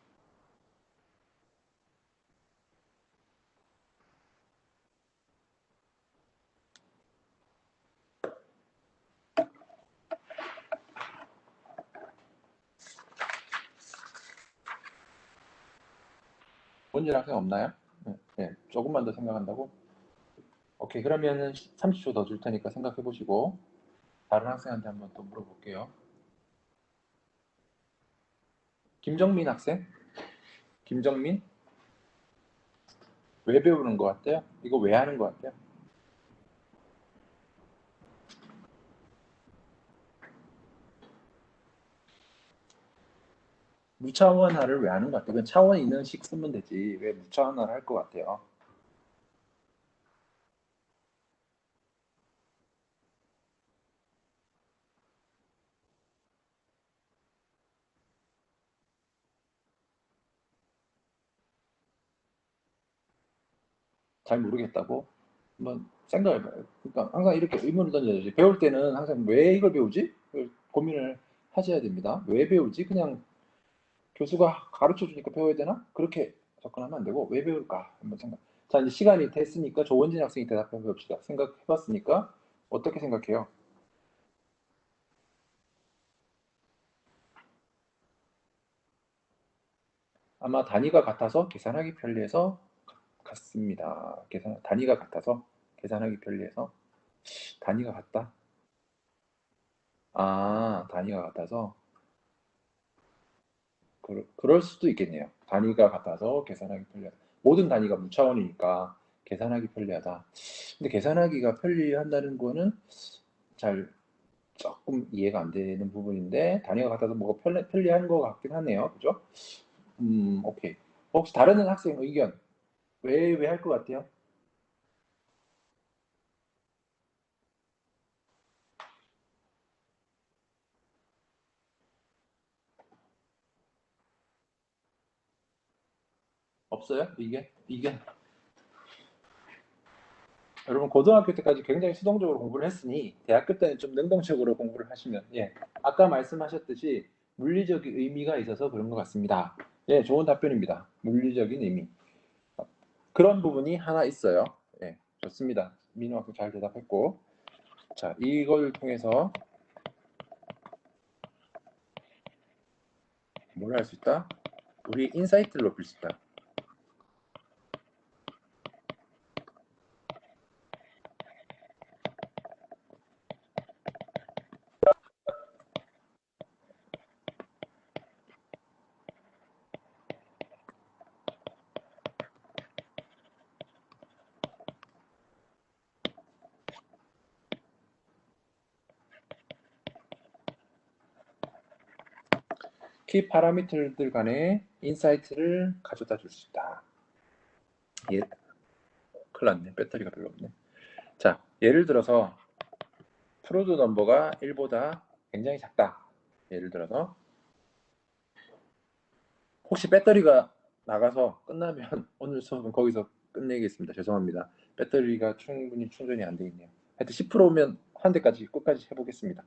조원진 학생 없나요? 네, 네, 조금만 더 생각한다고? 오케이, 그러면은 30초 더 줄 테니까 생각해 보시고 다른 학생한테 한번 또 물어볼게요. 김정민 학생? 김정민? 왜 배우는 것 같아요? 이거 왜 하는 것 같아요? 무차원화를 왜 하는 것 같아요? 그냥 차원 있는 식 쓰면 되지. 왜 무차원화를 할 것 같아요? 잘 모르겠다고? 한번 생각해봐요. 그러니까 항상 이렇게 의문을 던져야지. 배울 때는 항상 왜 이걸 배우지? 그걸 고민을 하셔야 됩니다. 왜 배우지? 그냥 교수가 가르쳐 주니까 배워야 되나? 그렇게 접근하면 안 되고 왜 배울까? 한번 생각. 자, 이제 시간이 됐으니까 조원진 학생이 대답해 봅시다. 생각해봤으니까 어떻게 생각해요? 아마 단위가 같아서 계산하기 편리해서 같습니다. 단위가 같아서 계산하기 편리해서 단위가 같다. 아, 단위가 같아서 그럴 수도 있겠네요. 단위가 같아서 계산하기 편리하다. 모든 단위가 무차원이니까 계산하기 편리하다. 근데 계산하기가 편리한다는 거는 잘 조금 이해가 안 되는 부분인데 단위가 같아서 뭐가 편리한 것 같긴 하네요. 그죠? 오케이. 혹시 다른 학생 의견 왜 할 것 같아요? 없어요? 이게 여러분 고등학교 때까지 굉장히 수동적으로 공부를 했으니 대학교 때는 좀 능동적으로 공부를 하시면 예 아까 말씀하셨듯이 물리적인 의미가 있어서 그런 것 같습니다. 예 좋은 답변입니다. 물리적인 의미 그런 부분이 하나 있어요. 예 좋습니다. 민호 학생 잘 대답했고 자 이걸 통해서 뭘 할 수 있다? 우리 인사이트를 높일 수 있다. 키 파라미터들 간의 인사이트를 가져다 줄 수 있다. 예, 큰일 났네. 배터리가 별로 없네. 자, 예를 들어서 프로드 넘버가 1보다 굉장히 작다. 예를 들어서 혹시 배터리가 나가서 끝나면 오늘 수업은 거기서 끝내겠습니다. 죄송합니다. 배터리가 충분히 충전이 안 돼 있네요. 하여튼 10%면 한 대까지 끝까지 해보겠습니다.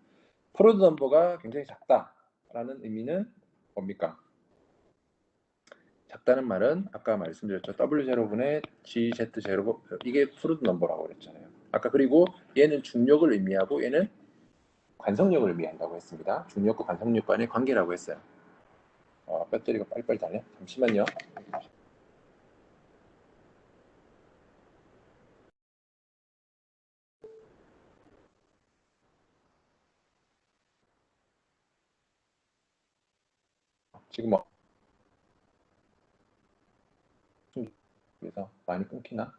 프로드 넘버가 굉장히 작다라는 의미는 뭡니까? 작다는 말은 아까 말씀드렸죠. W0분의 GZ0 이게 프로드 넘버라고 그랬잖아요. 아까 그리고 얘는 중력을 의미하고 얘는 관성력을 의미한다고 했습니다. 중력과 관성력 간의 관계라고 했어요. 배터리가 빨리빨리 닳네. 잠시만요. 지금 그래서 많이 끊기나?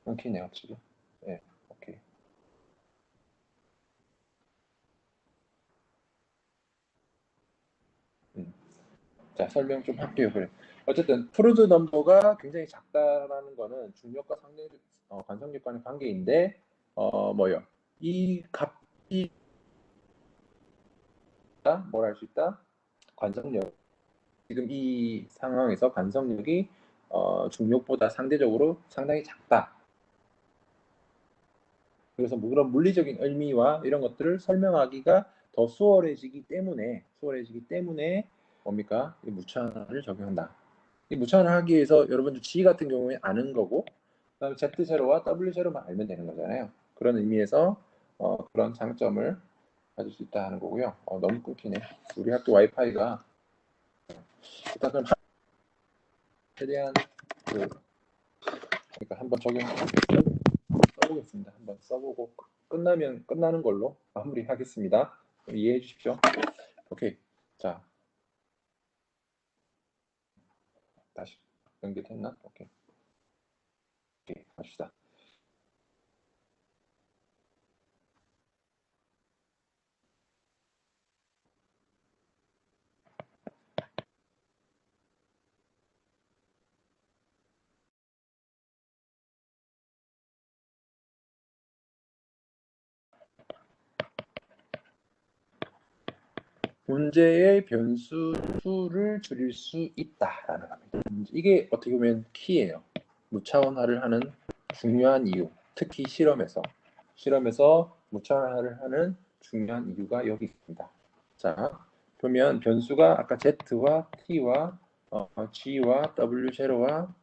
끊기네요 지금. 네, 오케이. 음. 자, 설명 좀 할게요. 그래. 어쨌든 프루드 넘버가 굉장히 작다라는 거는 중력과 관성력 간의 관계인데 뭐요? 이 값이 뭘 할 수 있다? 관성력. 지금 이 상황에서 관성력이 중력보다 상대적으로 상당히 작다. 그래서 뭐 그런 물리적인 의미와 이런 것들을 설명하기가 더 수월해지기 때문에 뭡니까? 이 무차원을 적용한다. 이 무차원을 하기 위해서 여러분들 G 같은 경우에 아는 거고, 그다음에 Z0와 W0만 알면 되는 거잖아요. 그런 의미에서 그런 장점을 가질 수 있다 하는 거고요. 너무 끊기네. 우리 학교 와이파이가 일단 그럼 최대한 그러니까 한번 써보겠습니다. 한번 써보고 끝나면 끝나는 걸로 마무리하겠습니다. 이해해 주십시오. 오케이. 자, 다시 연결됐나? 오케이. 오케이. 갑시다. 문제의 변수 수를 줄일 수 있다라는 겁니다. 이게 어떻게 보면 키예요. 무차원화를 하는 중요한 이유. 특히 실험에서 무차원화를 하는 중요한 이유가 여기 있습니다. 자, 보면 변수가 아까 Z와 T와 G와 W0와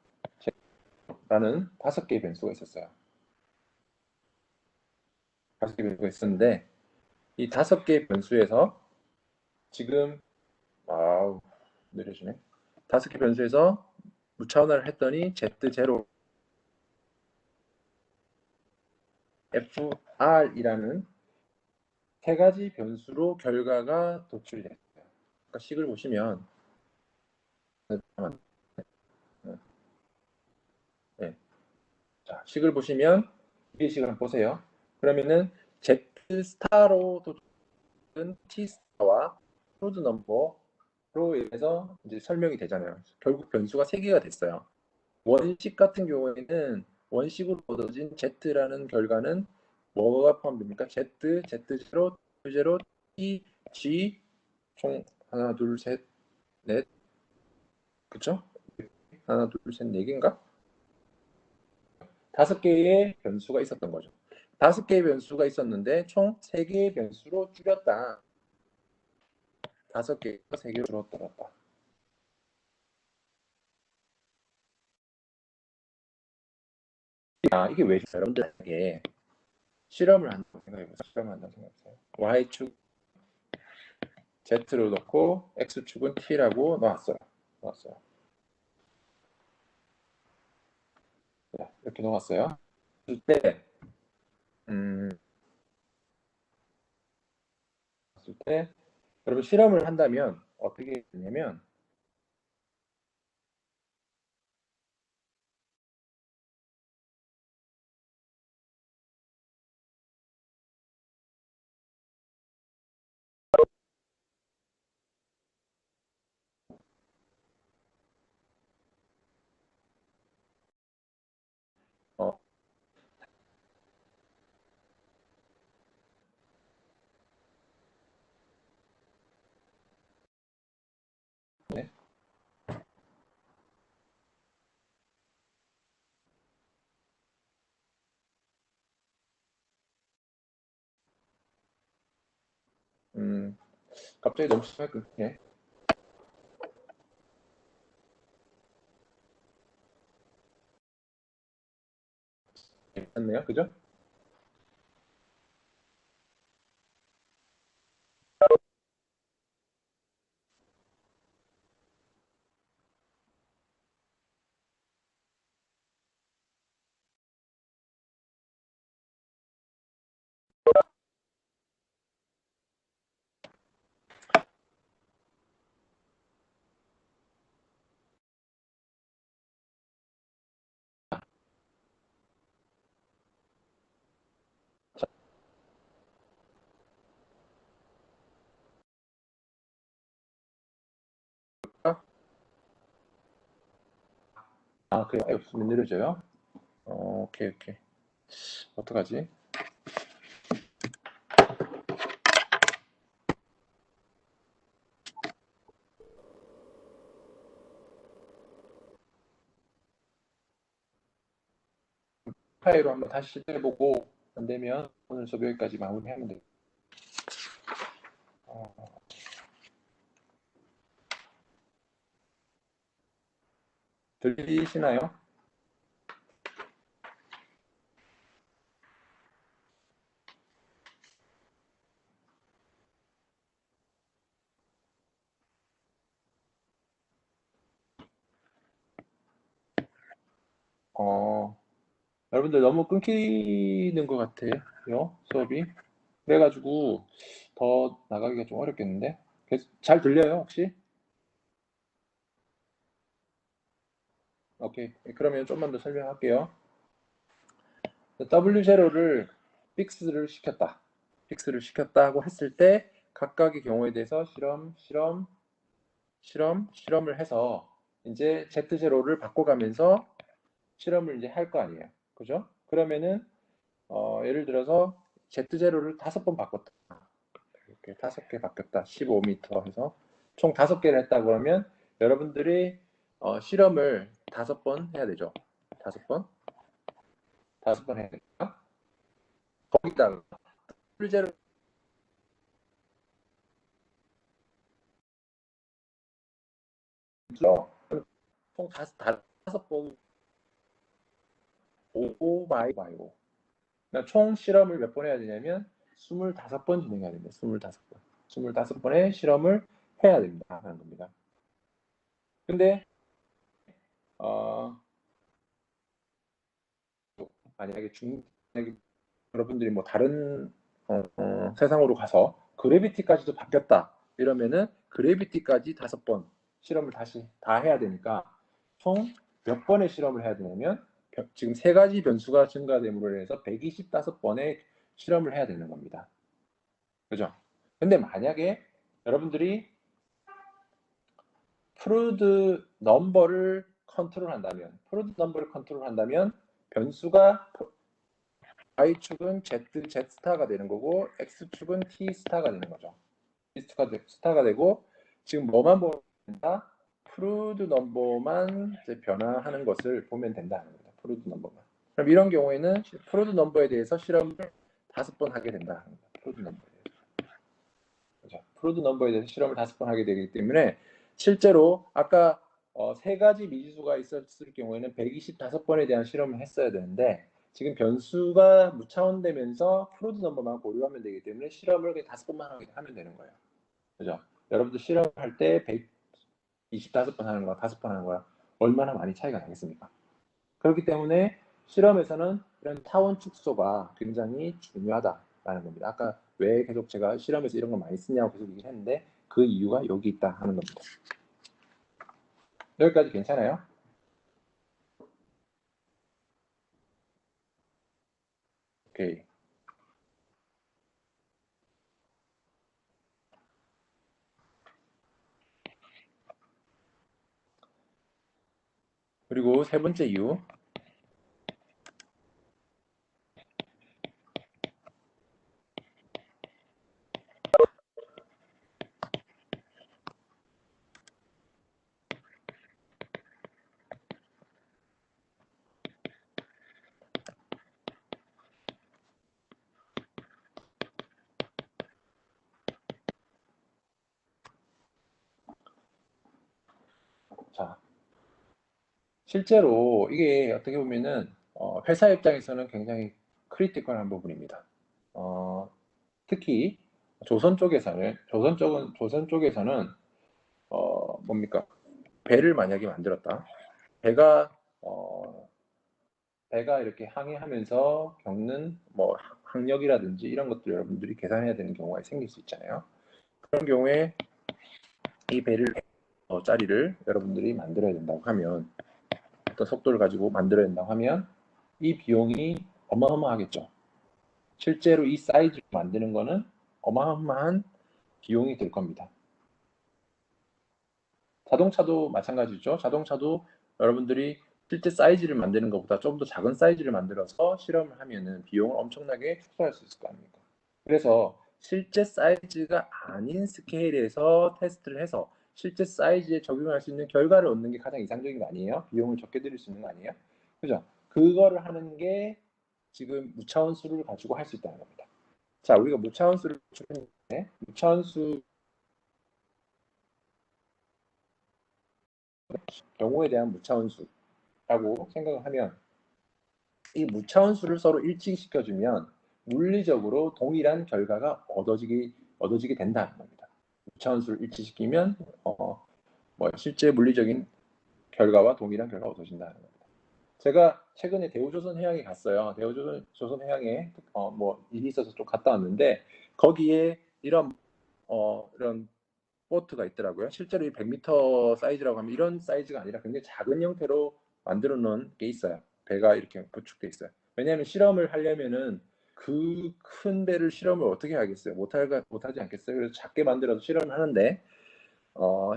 Z라는 5개의 변수가 있었어요. 5개의 변수가 있었는데 이 5개의 변수에서 지금 와우 느려지네. 5개 변수에서 무차원화를 했더니 Z0 FR이라는 세 가지 변수로 결과가 도출이 됐어요. 아까 식을 보시면 네. 자, 식을 보시면 위의 식을 한번 보세요. 그러면은 Z 스타로 도출된 T 스타와 프로드 넘버로 인해서 이제 설명이 되잖아요. 결국 변수가 세 개가 됐어요. 원식 같은 경우에는 원식으로 얻어진 Z라는 결과는 뭐가 포함됩니까? Z, Z0, Z0, T, G 총 하나, 둘, 셋, 넷, 그쵸? 하나, 둘, 셋, 네 개인가? 5개의 변수가 있었던 거죠. 5개의 변수가 있었는데 총 3개의 변수로 줄였다. 5개에서 3개로 줄었다. 이게 왜 여러분들에게 실험을 한다고 생각해보세요. Y축 Z로 넣고 X축은 T라고 놓았어요. 네, 이렇게 놓았어요. 때, 음, 때 여러분 실험을 한다면 어떻게 되냐면 어, 갑자기 너무 심하게 끊기네. 괜찮네요, 그죠? 아, 그래. 없으면 느려져요? 오케이, 오케이. 어떡하지? 파이로 한번 다시 시도해보고, 안 되면 오늘 수업 여기까지 마무리하면 돼요. 들리시나요? 어, 여러분들 너무 끊기는 것 같아요, 수업이. 그래가지고 더 나가기가 좀 어렵겠는데? 잘 들려요, 혹시? 오케이. 그러면 좀만 더 설명할게요. W0를 픽스를 시켰다. 픽스를 시켰다고 했을 때 각각의 경우에 대해서 실험을 해서 이제 Z0를 바꿔가면서 실험을 이제 할 거 아니에요. 그죠? 그러면은 예를 들어서 Z0를 5번 바꿨다. 이렇게 5개 바뀌었다. 15m 해서 총 5개를 했다 그러면 여러분들이 실험을 5번 해야 되죠. 5번? 5번 해야 되니까 거기다가 풀제로 총 5번 오마이바이오 그러니까 총 실험을 몇 번 해야 되냐면 25번 진행해야 됩니다. 25번. 25번의 실험을 해야 됩니다. 하는 겁니다. 근데 어, 만약에 여러분들이 뭐 다른 세상으로 가서 그래비티까지도 바뀌었다 이러면은 그래비티까지 5번 실험을 다시 다 해야 되니까 총 몇 번의 실험을 해야 되냐면 지금 3가지 변수가 증가됨으로 인해서 125번의 실험을 해야 되는 겁니다. 그죠? 근데 만약에 여러분들이 프루드 넘버를 컨트롤한다면 변수가 Y축은 Z 스타가 되는 거고 X축은 T 스타가 되는 거죠. T 스타가 되고 지금 뭐만 보면 된다? 프루드 넘버만 이제 변화하는 것을 보면 된다는 겁니다. 프루드 넘버만. 그럼 이런 경우에는 프루드 넘버에 대해서 실험을 5번 하게 된다는 겁니다. 프루드 넘버에 대해서. 그렇죠? 프루드 넘버에 대해서 실험을 5번 하게 되기 때문에 실제로 아까 3가지 미지수가 있었을 경우에는 125번에 대한 실험을 했어야 되는데 지금 변수가 무차원되면서 프로드 넘버만 고려하면 되기 때문에 실험을 그냥 5번만 하면 되는 거예요. 그죠? 여러분들 실험할 때 125번 하는 거야, 5번 하는 거야. 얼마나 많이 차이가 나겠습니까? 그렇기 때문에 실험에서는 이런 타원 축소가 굉장히 중요하다라는 겁니다. 아까 왜 계속 제가 실험에서 이런 거 많이 쓰냐고 계속 얘기를 했는데 그 이유가 여기 있다 하는 겁니다. 여기까지 괜찮아요? 오케이. 그리고 세 번째 이유. 실제로 이게 어떻게 보면은 회사 입장에서는 굉장히 크리티컬한 부분입니다. 특히 조선 쪽에서는 뭡니까? 배를 만약에 만들었다. 배가 배가 이렇게 항해하면서 겪는 뭐 항력이라든지 이런 것들 여러분들이 계산해야 되는 경우가 생길 수 있잖아요. 그런 경우에 이 배를 짜리를 여러분들이 만들어야 된다고 하면 어떤 속도를 가지고 만들어야 된다고 하면 이 비용이 어마어마하겠죠. 실제로 이 사이즈를 만드는 거는 어마어마한 비용이 들 겁니다. 자동차도 마찬가지죠. 자동차도 여러분들이 실제 사이즈를 만드는 것보다 좀 더 작은 사이즈를 만들어서 실험을 하면은 비용을 엄청나게 축소할 수 있을 거 아닙니까? 그래서 실제 사이즈가 아닌 스케일에서 테스트를 해서 실제 사이즈에 적용할 수 있는 결과를 얻는 게 가장 이상적인 거 아니에요? 비용을 적게 들일 수 있는 거 아니에요? 그죠? 그거를 하는 게 지금 무차원수를 가지고 할 수 있다는 겁니다. 자, 우리가 무차원수를 추는데 무차원수 경우에 대한 무차원수라고 생각을 하면 이 무차원수를 서로 일치시켜주면 물리적으로 동일한 결과가 얻어지게 된다는 겁니다. 무차원수를 일치시키면 뭐 실제 물리적인 결과와 동일한 결과가 얻어진다는 겁니다. 제가 최근에 대우조선해양에 갔어요. 대우조선해양에 뭐 일이 있어서 좀 갔다 왔는데 거기에 이런 보트가 있더라고요. 실제로 이 100m 사이즈라고 하면 이런 사이즈가 아니라 굉장히 작은 형태로 만들어 놓은 게 있어요. 배가 이렇게 구축돼 있어요. 왜냐하면 실험을 하려면은 그 큰 배를 실험을 어떻게 하겠어요? 못하지 않겠어요? 그래서 작게 만들어서 실험을 하는데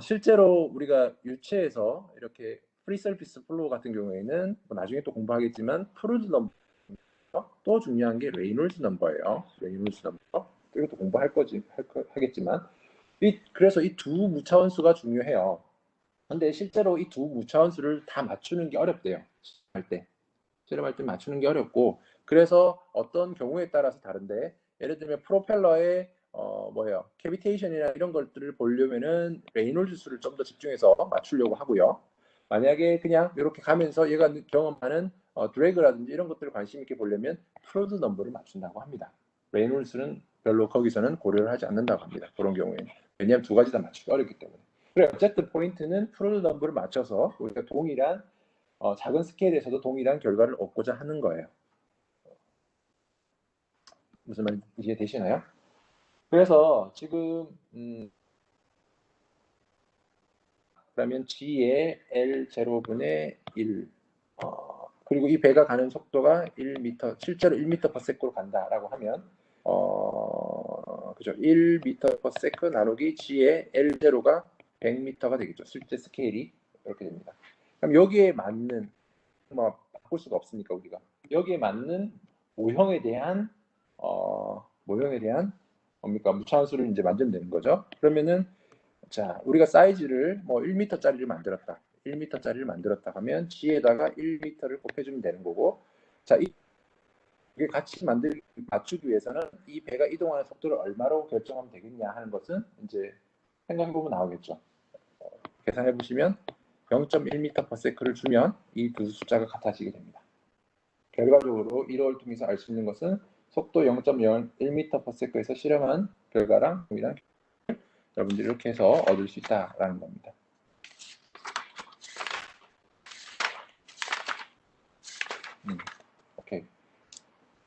실제로 우리가 유체에서 이렇게 프리 서피스 플로우 같은 경우에는 뭐 나중에 또 공부하겠지만 프루드 넘버 또 중요한 게 레이놀즈 넘버예요. 레이놀즈 넘버 이것도 공부할 거지 하겠지만 그래서 이 두 무차원수가 중요해요. 근데 실제로 이 두 무차원수를 다 맞추는 게 어렵대요. 실험할 때 맞추는 게 어렵고 그래서 어떤 경우에 따라서 다른데 예를 들면 프로펠러의 캐비테이션이나 이런 것들을 보려면은 레이놀즈 수를 좀 더 집중해서 맞추려고 하고요. 만약에 그냥 이렇게 가면서 얘가 경험하는 드래그라든지 이런 것들을 관심 있게 보려면 프로드 넘버를 맞춘다고 합니다. 레이놀즈는 별로 거기서는 고려를 하지 않는다고 합니다. 그런 경우에는. 왜냐하면 두 가지 다 맞추기 어렵기 때문에. 그래 어쨌든 포인트는 프로드 넘버를 맞춰서 우리가 동일한 작은 스케일에서도 동일한 결과를 얻고자 하는 거예요. 무슨 말 이해되시나요? 그래서 지금 그러면 G의 L0분의 1 그리고 이 배가 가는 속도가 1m 실제로 1m per sec로 간다라고 하면 그죠? 1m per sec 나누기 G의 L0가 100m가 되겠죠. 실제 스케일이 이렇게 됩니다. 그럼 여기에 맞는 뭐 바꿀 수가 없으니까 우리가 여기에 맞는 모형에 대한 뭡니까 무차원수를 이제 만들면 되는 거죠. 그러면은 자 우리가 사이즈를 뭐 1m짜리를 만들었다. 1m짜리를 만들었다 하면 G에다가 1m를 곱해주면 되는 거고 자 이게 같이 맞추기 위해서는 이 배가 이동하는 속도를 얼마로 결정하면 되겠냐 하는 것은 이제 생각해보면 나오겠죠. 계산해 보시면 0.1m per sec를 주면 이 두 숫자가 같아지게 됩니다. 결과적으로 이론을 통해서 알 수 있는 것은 속도 0.01m per sec에서 실험한 결과랑 동일한 여러분들이 이렇게 해서 얻을 수 있다라는 겁니다. 오케이.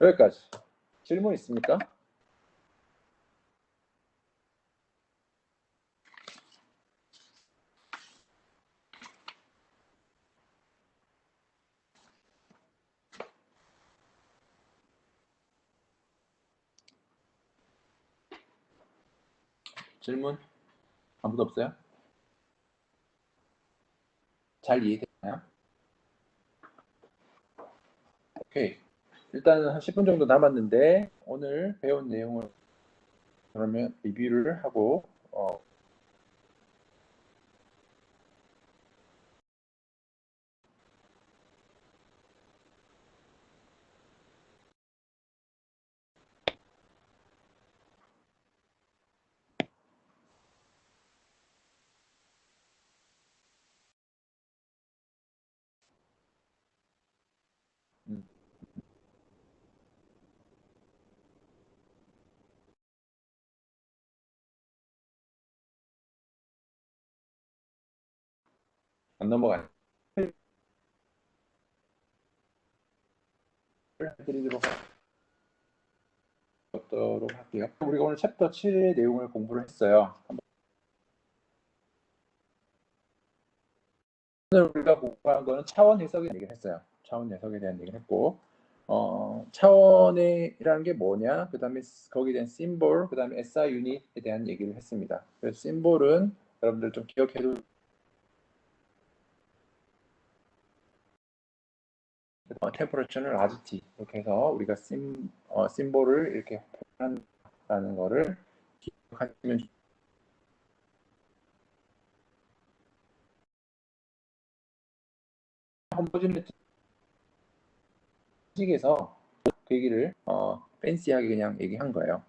여기까지. 질문 있습니까? 질문 아무도 없어요? 잘 이해되나요? 오케이. 일단은 한 10분 정도 남았는데 오늘 배운 내용을 그러면 리뷰를 하고 안 넘어가요. 드리도록 할게요. 우리가 오늘 챕터 7의 내용을 공부를 했어요. 오늘 우리가 공부한 거는 차원 해석에 대한 얘기를 했어요. 차원 해석에 대한 얘기를 했고, 차원이라는 게 뭐냐, 그 다음에 거기에 대한 심볼, 그 다음에 SI 유닛에 대한 얘기를 했습니다. 그래서 심볼은 여러분들 좀 기억해도, 템퍼러처는 라지티 이렇게 해서 우리가 심볼을 이렇게 표현한다는 거를 기억하시면 홈버진의식에서 그 얘기를 팬시하게 그냥 얘기한 거예요.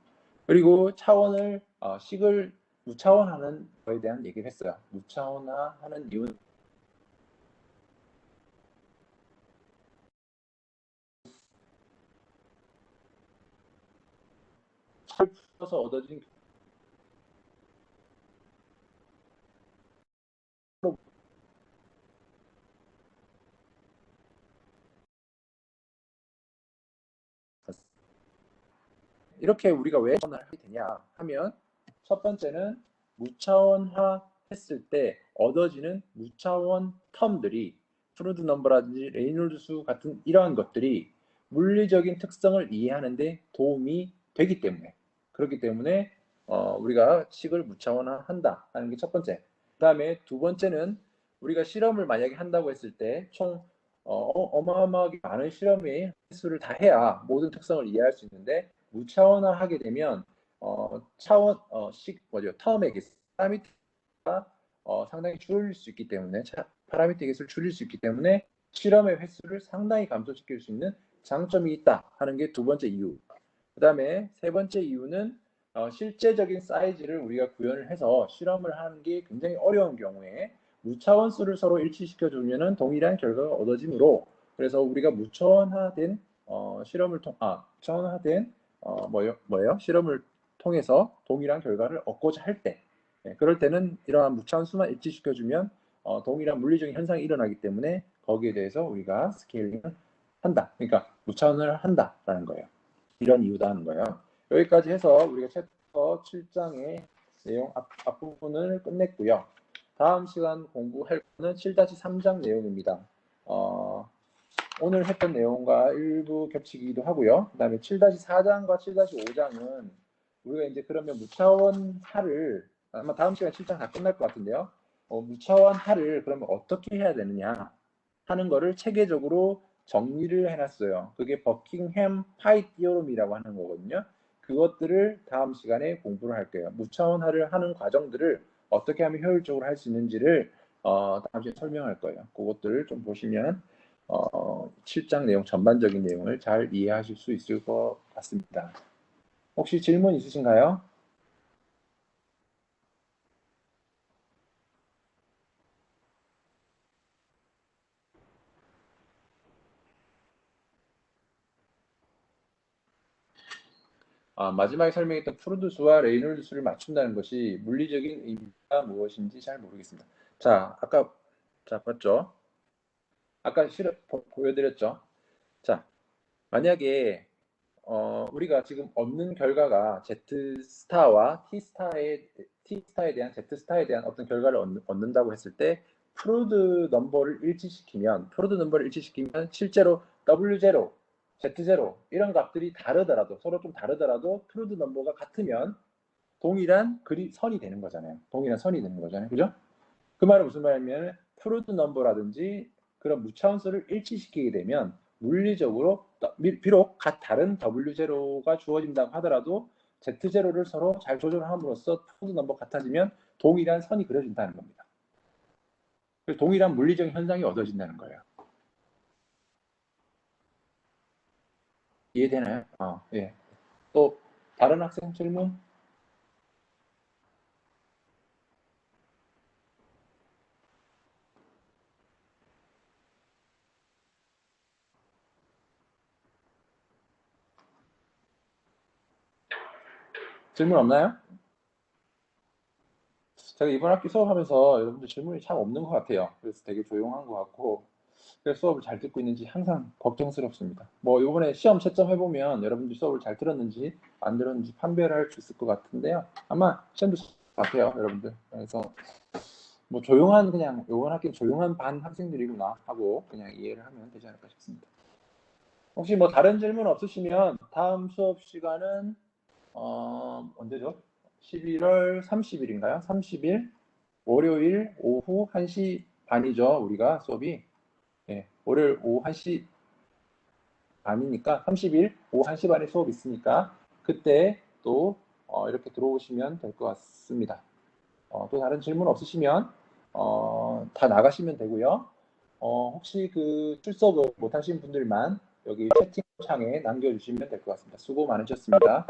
그리고 차원을 식을 무차원하는 거에 대한 얘기를 했어요. 무차원화하는 이유는 잘 풀어서 얻어진 이렇게 우리가 왜 차원을 하게 되냐 하면 첫 번째는 무차원화 했을 때 얻어지는 무차원 텀들이 프루드 넘버라든지 레이놀드 수 같은 이러한 것들이 물리적인 특성을 이해하는 데 도움이 되기 때문에 그렇기 때문에 우리가 식을 무차원화한다 하는 게 첫 번째. 그 다음에 두 번째는 우리가 실험을 만약에 한다고 했을 때 총 어마어마하게 많은 실험의 횟수를 다 해야 모든 특성을 이해할 수 있는데 무차원화하게 되면 차원 식 뭐죠 텀의 개수 파라미터가 상당히 줄일 수 있기 때문에 파라미터 개수를 줄일 수 있기 때문에 실험의 횟수를 상당히 감소시킬 수 있는 장점이 있다 하는 게 두 번째 이유. 그 다음에 세 번째 이유는 실제적인 사이즈를 우리가 구현을 해서 실험을 하는 게 굉장히 어려운 경우에 무차원수를 서로 일치시켜 주면은 동일한 결과가 얻어지므로 그래서 우리가 무차원화된 실험을 무차원화된 뭐예요? 실험을 통해서 동일한 결과를 얻고자 할 때, 그럴 때는 이러한 무차원 수만 일치시켜주면 동일한 물리적인 현상이 일어나기 때문에 거기에 대해서 우리가 스케일링을 한다. 그러니까 무차원을 한다라는 거예요. 이런 이유다 하는 거예요. 여기까지 해서 우리가 챕터 7장의 내용 앞부분을 끝냈고요. 다음 시간 공부할 거는 7-3장 내용입니다. 오늘 했던 내용과 일부 겹치기도 하고요. 그 다음에 7-4장과 7-5장은 우리가 이제 그러면 무차원하를 아마 다음 시간 7장 다 끝날 것 같은데요. 무차원하를 그러면 어떻게 해야 되느냐 하는 거를 체계적으로 정리를 해놨어요. 그게 버킹햄 파이 티오럼이라고 하는 거거든요. 그것들을 다음 시간에 공부를 할게요. 무차원화를 하는 과정들을 어떻게 하면 효율적으로 할 수 있는지를 다음 시간에 설명할 거예요. 그것들을 좀 보시면 7장 내용 전반적인 내용을 잘 이해하실 수 있을 것 같습니다. 혹시 질문 있으신가요? 마지막에 설명했던 프루드 수와 레이놀드 수를 맞춘다는 것이 물리적인 의미가 무엇인지 잘 모르겠습니다. 자, 아까 봤죠? 아까 보여드렸죠? 자, 만약에 우리가 지금 얻는 결과가 Z 스타와 T 스타에 대한 Z 스타에 대한 어떤 결과를 얻는다고 했을 때 프루드 넘버를 일치시키면 실제로 W0, Z0 이런 값들이 다르더라도 서로 좀 다르더라도 프루드 넘버가 같으면 동일한 선이 되는 거잖아요. 동일한 선이 되는 거잖아요. 그죠? 그 말은 무슨 말이냐면 프루드 넘버라든지 그런 무차원수를 일치시키게 되면 물리적으로 비록 다른 W0가 주어진다고 하더라도 Z0를 서로 잘 조절함으로써 프루드 넘버 같아지면 동일한 선이 그려진다는 겁니다. 그래서 동일한 물리적인 현상이 얻어진다는 거예요. 이해되나요? 예. 또 다른 학생 질문? 질문 없나요? 제가 이번 학기 수업하면서 여러분들 질문이 참 없는 것 같아요. 그래서 되게 조용한 것 같고, 그래서 수업을 잘 듣고 있는지 항상 걱정스럽습니다. 뭐 이번에 시험 채점 해보면 여러분들 수업을 잘 들었는지 안 들었는지 판별할 수 있을 것 같은데요. 아마 시험도 같아요, 여러분들. 그래서 뭐 조용한 그냥 이번 학기는 조용한 반 학생들이구나 하고 그냥 이해를 하면 되지 않을까 싶습니다. 혹시 뭐 다른 질문 없으시면 다음 수업 시간은 언제죠? 11월 30일인가요? 30일 월요일 오후 1시 반이죠. 우리가 수업이. 예, 월요일 오후 1시 반이니까 30일 오후 1시 반에 수업 있으니까 그때 또 이렇게 들어오시면 될 것 같습니다. 또 다른 질문 없으시면 다 나가시면 되고요. 혹시 그 출석을 못하신 분들만 여기 채팅창에 남겨주시면 될 것 같습니다. 수고 많으셨습니다.